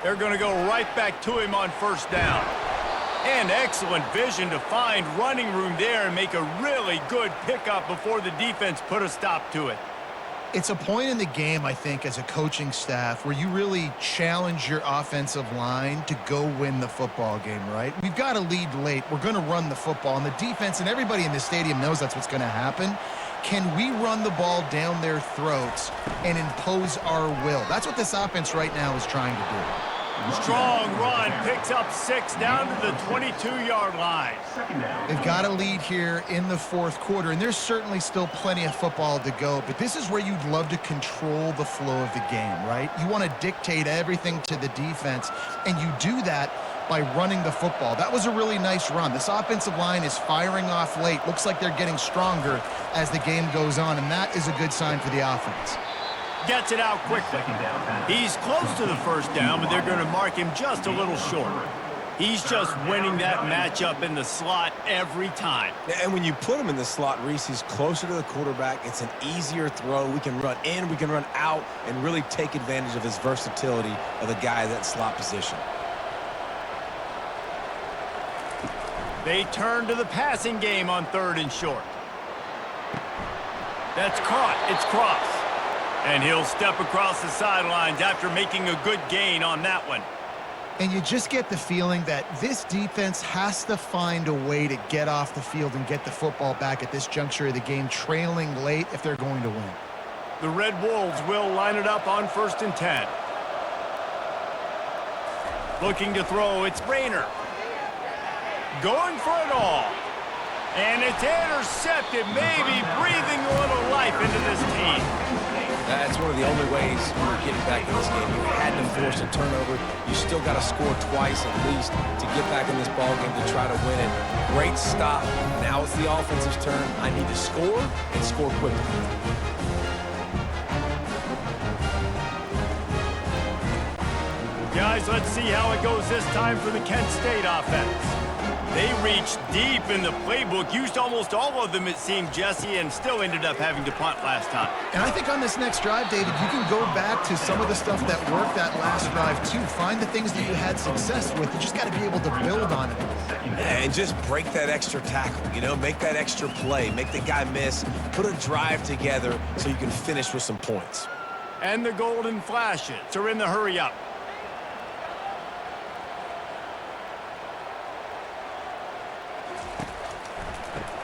They're going to go right back to him on first down. And excellent vision to find running room there and make a really good pickup before the defense put a stop to it. It's a point in the game, I think, as a coaching staff where you really challenge your offensive line to go win the football game, right? We've got a lead late. We're going to run the football, and the defense and everybody in the stadium knows that's what's going to happen. Can we run the ball down their throats and impose our will? That's what this offense right now is trying to do. Strong run, picks up 6 down to the 22-yard line. They've got a lead here in the 4th quarter, and there's certainly still plenty of football to go, but this is where you'd love to control the flow of the game, right? You want to dictate everything to the defense, and you do that by running the football. That was a really nice run. This offensive line is firing off late. Looks like they're getting stronger as the game goes on, and that is a good sign for the offense. Gets it out quickly. He's close to the first down, but they're going to mark him just a little short. He's just winning that matchup in the slot every time. And when you put him in the slot, Reese, he's closer to the quarterback. It's an easier throw. We can run in, we can run out, and really take advantage of his versatility of the guy at that slot position. They turn to the passing game on 3rd and short. That's caught. It's Cross. And he'll step across the sidelines after making a good gain on that one. And you just get the feeling that this defense has to find a way to get off the field and get the football back at this juncture of the game, trailing late if they're going to win. The Red Wolves will line it up on 1st and 10. Looking to throw, it's Rayner. Going for it all. And it's intercepted, maybe breathing a little life into this team. That's one of the only ways you're getting back in this game. You had to force a turnover. You still got to score twice at least to get back in this ball game to try to win it. Great stop. Now it's the offensive's turn. I need to score and score quickly. Guys, let's see how it goes this time for the Kent State offense. They reached deep in the playbook, used almost all of them, it seemed, Jesse, and still ended up having to punt last time. And I think on this next drive, David, you can go back to some of the stuff that worked that last drive, too. Find the things that you had success with. You just got to be able to build on it. And just break that extra tackle, you know, make that extra play, make the guy miss, put a drive together so you can finish with some points. And the Golden Flashes are in the hurry-up.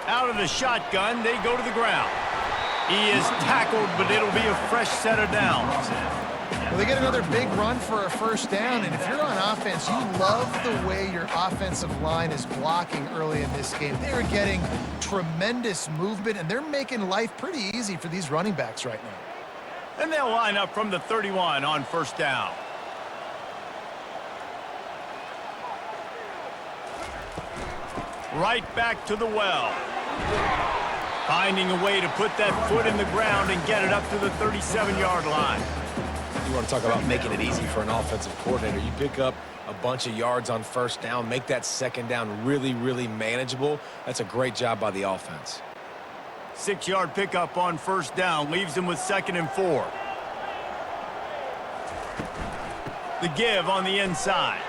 Out of the shotgun, they go to the ground. He is tackled, but it'll be a fresh set of downs. Well, they get another big run for a first down, and if you're on offense, you love the way your offensive line is blocking early in this game. They're getting tremendous movement, and they're making life pretty easy for these running backs right now. And they'll line up from the 31 on first down. Right back to the well. Finding a way to put that foot in the ground and get it up to the 37-yard line. You want to talk about making it easy for an offensive coordinator. You pick up a bunch of yards on first down, make that second down really, really manageable. That's a great job by the offense. 6-yard pickup on first down leaves him with 2nd and 4. The give on the inside.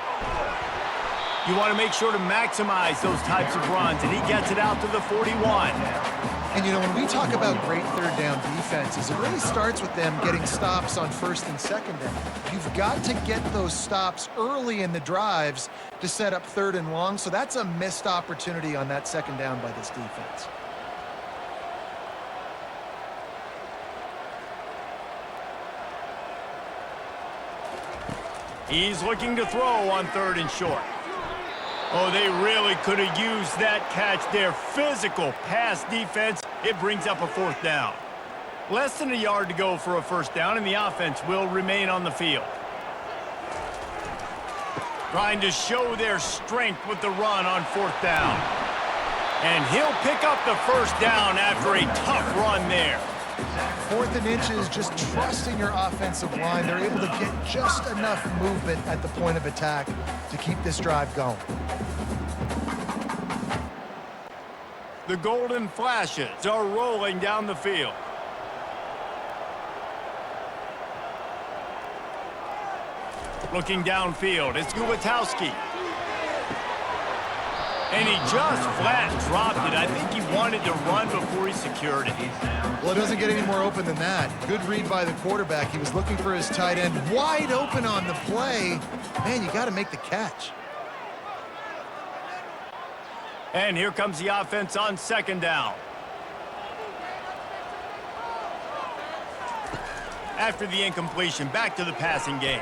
You want to make sure to maximize those types of runs, and he gets it out to the 41. And, you know, when we talk about great third down defenses, it really starts with them getting stops on first and second down. You've got to get those stops early in the drives to set up 3rd and long, so that's a missed opportunity on that second down by this defense. He's looking to throw on 3rd and short. Oh, they really could have used that catch there. Physical pass defense. It brings up a 4th down. Less than a yard to go for a first down, and the offense will remain on the field. Trying to show their strength with the run on 4th down. And he'll pick up the first down after a tough run there. 4th and inches, just trusting your offensive line. They're able to get just enough movement at the point of attack to keep this drive going. The Golden Flashes are rolling down the field. Looking downfield, it's Gutowski. And he just flat dropped it. I think he wanted to run before he secured it. Well, it doesn't get any more open than that. Good read by the quarterback. He was looking for his tight end. Wide open on the play. Man, you got to make the catch. And here comes the offense on 2nd down. After the incompletion, back to the passing game.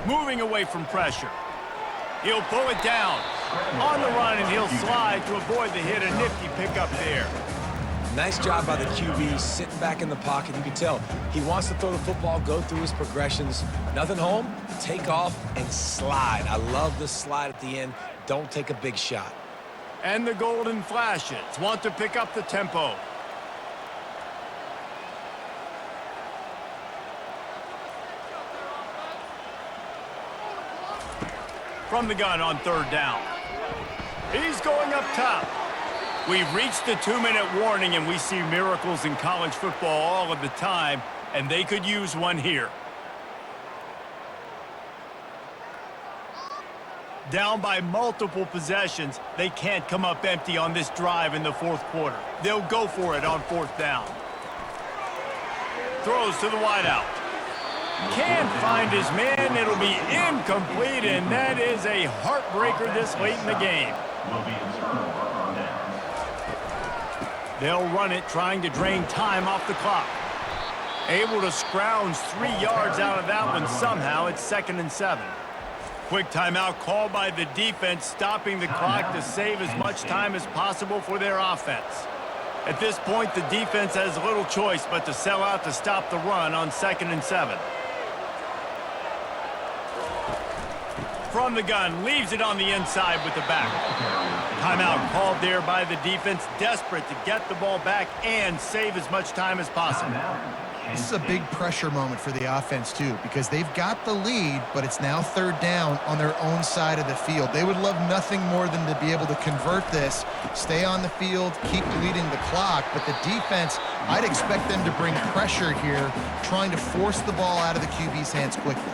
Moving away from pressure. He'll pull it down. On the run, and he'll slide to avoid the hit. A nifty pickup there. Nice job by the QB, sitting back in the pocket. You can tell he wants to throw the football, go through his progressions. Nothing home, take off, and slide. I love the slide at the end. Don't take a big shot. And the Golden Flashes want to pick up the tempo. From the gun on 3rd down. He's going up top. We've reached the 2-minute warning, and we see miracles in college football all of the time, and they could use one here. Down by multiple possessions, they can't come up empty on this drive in the fourth quarter. They'll go for it on fourth down. Throws to the wideout. Can't find his man. It'll be incomplete, and that is a heartbreaker this late in the game. Will be a turnover on downs. They'll run it, trying to drain time off the clock. Able to scrounge 3 yards out of that one somehow. It's 2nd and 7. Quick timeout called by the defense, stopping the clock to save as much time as possible for their offense. At this point, the defense has little choice but to sell out to stop the run on 2nd and 7. From the gun, leaves it on the inside with the back. Timeout called there by the defense, desperate to get the ball back and save as much time as possible. This is a big pressure moment for the offense, too, because they've got the lead, but it's now 3rd down on their own side of the field. They would love nothing more than to be able to convert this, stay on the field, keep leading the clock, but the defense, I'd expect them to bring pressure here, trying to force the ball out of the QB's hands quickly.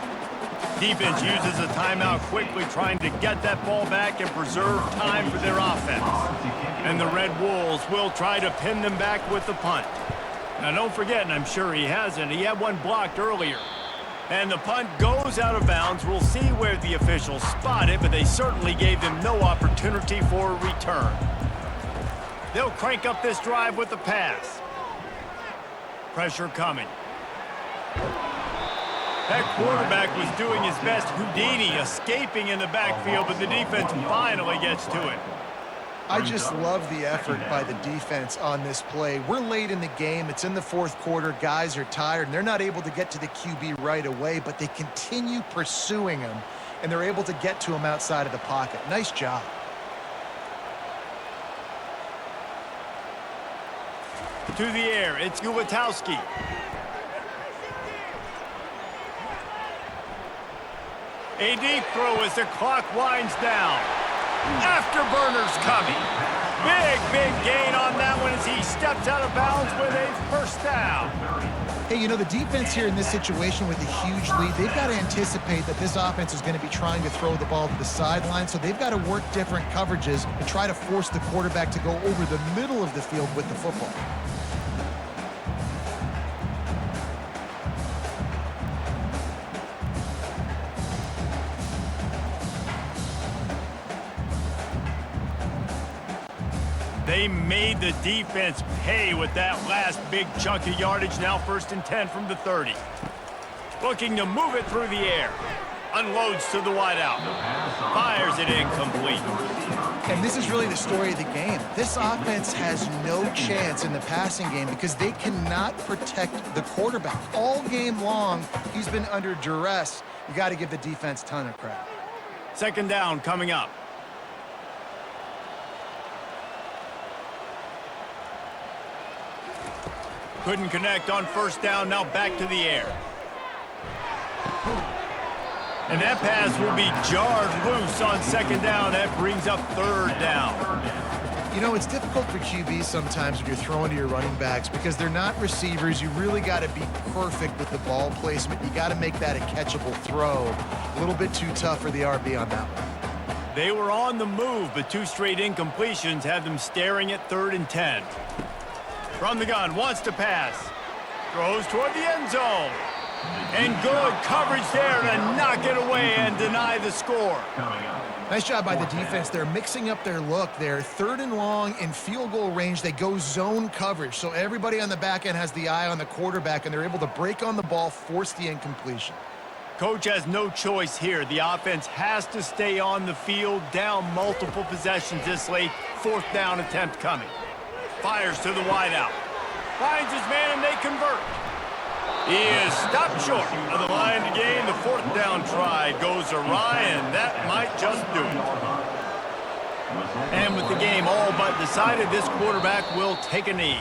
Defense uses a timeout quickly, trying to get that ball back and preserve time for their offense. And the Red Wolves will try to pin them back with the punt. Now, don't forget, and I'm sure he hasn't, he had one blocked earlier. And the punt goes out of bounds. We'll see where the officials spot it, but they certainly gave them no opportunity for a return. They'll crank up this drive with the pass. Pressure coming. That quarterback was doing his best Houdini, escaping in the backfield, but the defense finally gets to it. I just love the effort by the defense on this play. We're late in the game. It's in the fourth quarter. Guys are tired, and they're not able to get to the QB right away, but they continue pursuing him, and they're able to get to him outside of the pocket. Nice job. To the air, it's Gutowski. A deep throw as the clock winds down. Afterburners coming. Big gain on that one as he steps out of bounds with a first down. Hey, you know, the defense here in this situation with a huge lead, they've got to anticipate that this offense is going to be trying to throw the ball to the sideline, so they've got to work different coverages and try to force the quarterback to go over the middle of the field with the football. They made the defense pay with that last big chunk of yardage. Now 1st and 10 from the 30. Looking to move it through the air. Unloads to the wideout. Fires it incomplete. And this is really the story of the game. This offense has no chance in the passing game because they cannot protect the quarterback. All game long, he's been under duress. You got to give the defense a ton of credit. 2nd down coming up. Couldn't connect on 1st down, now back to the air. And that pass will be jarred loose on 2nd down. That brings up 3rd down. You know, it's difficult for QBs sometimes when you're throwing to your running backs because they're not receivers. You really got to be perfect with the ball placement. You got to make that a catchable throw. A little bit too tough for the RB on that one. They were on the move, but 2 straight incompletions have them staring at 3rd and 10. From the gun, wants to pass. Throws toward the end zone. And good coverage there to knock it away and deny the score. Nice job by the defense. They're mixing up their look there. 3rd and long in field goal range. They go zone coverage. So everybody on the back end has the eye on the quarterback, and they're able to break on the ball, force the incompletion. Coach has no choice here. The offense has to stay on the field, down multiple possessions this late. 4th down attempt coming. Fires to the wideout. Finds his man and they convert. He is stopped short of the line to gain. The 4th down try goes awry, and that might just do it. And with the game all but decided, this quarterback will take a knee.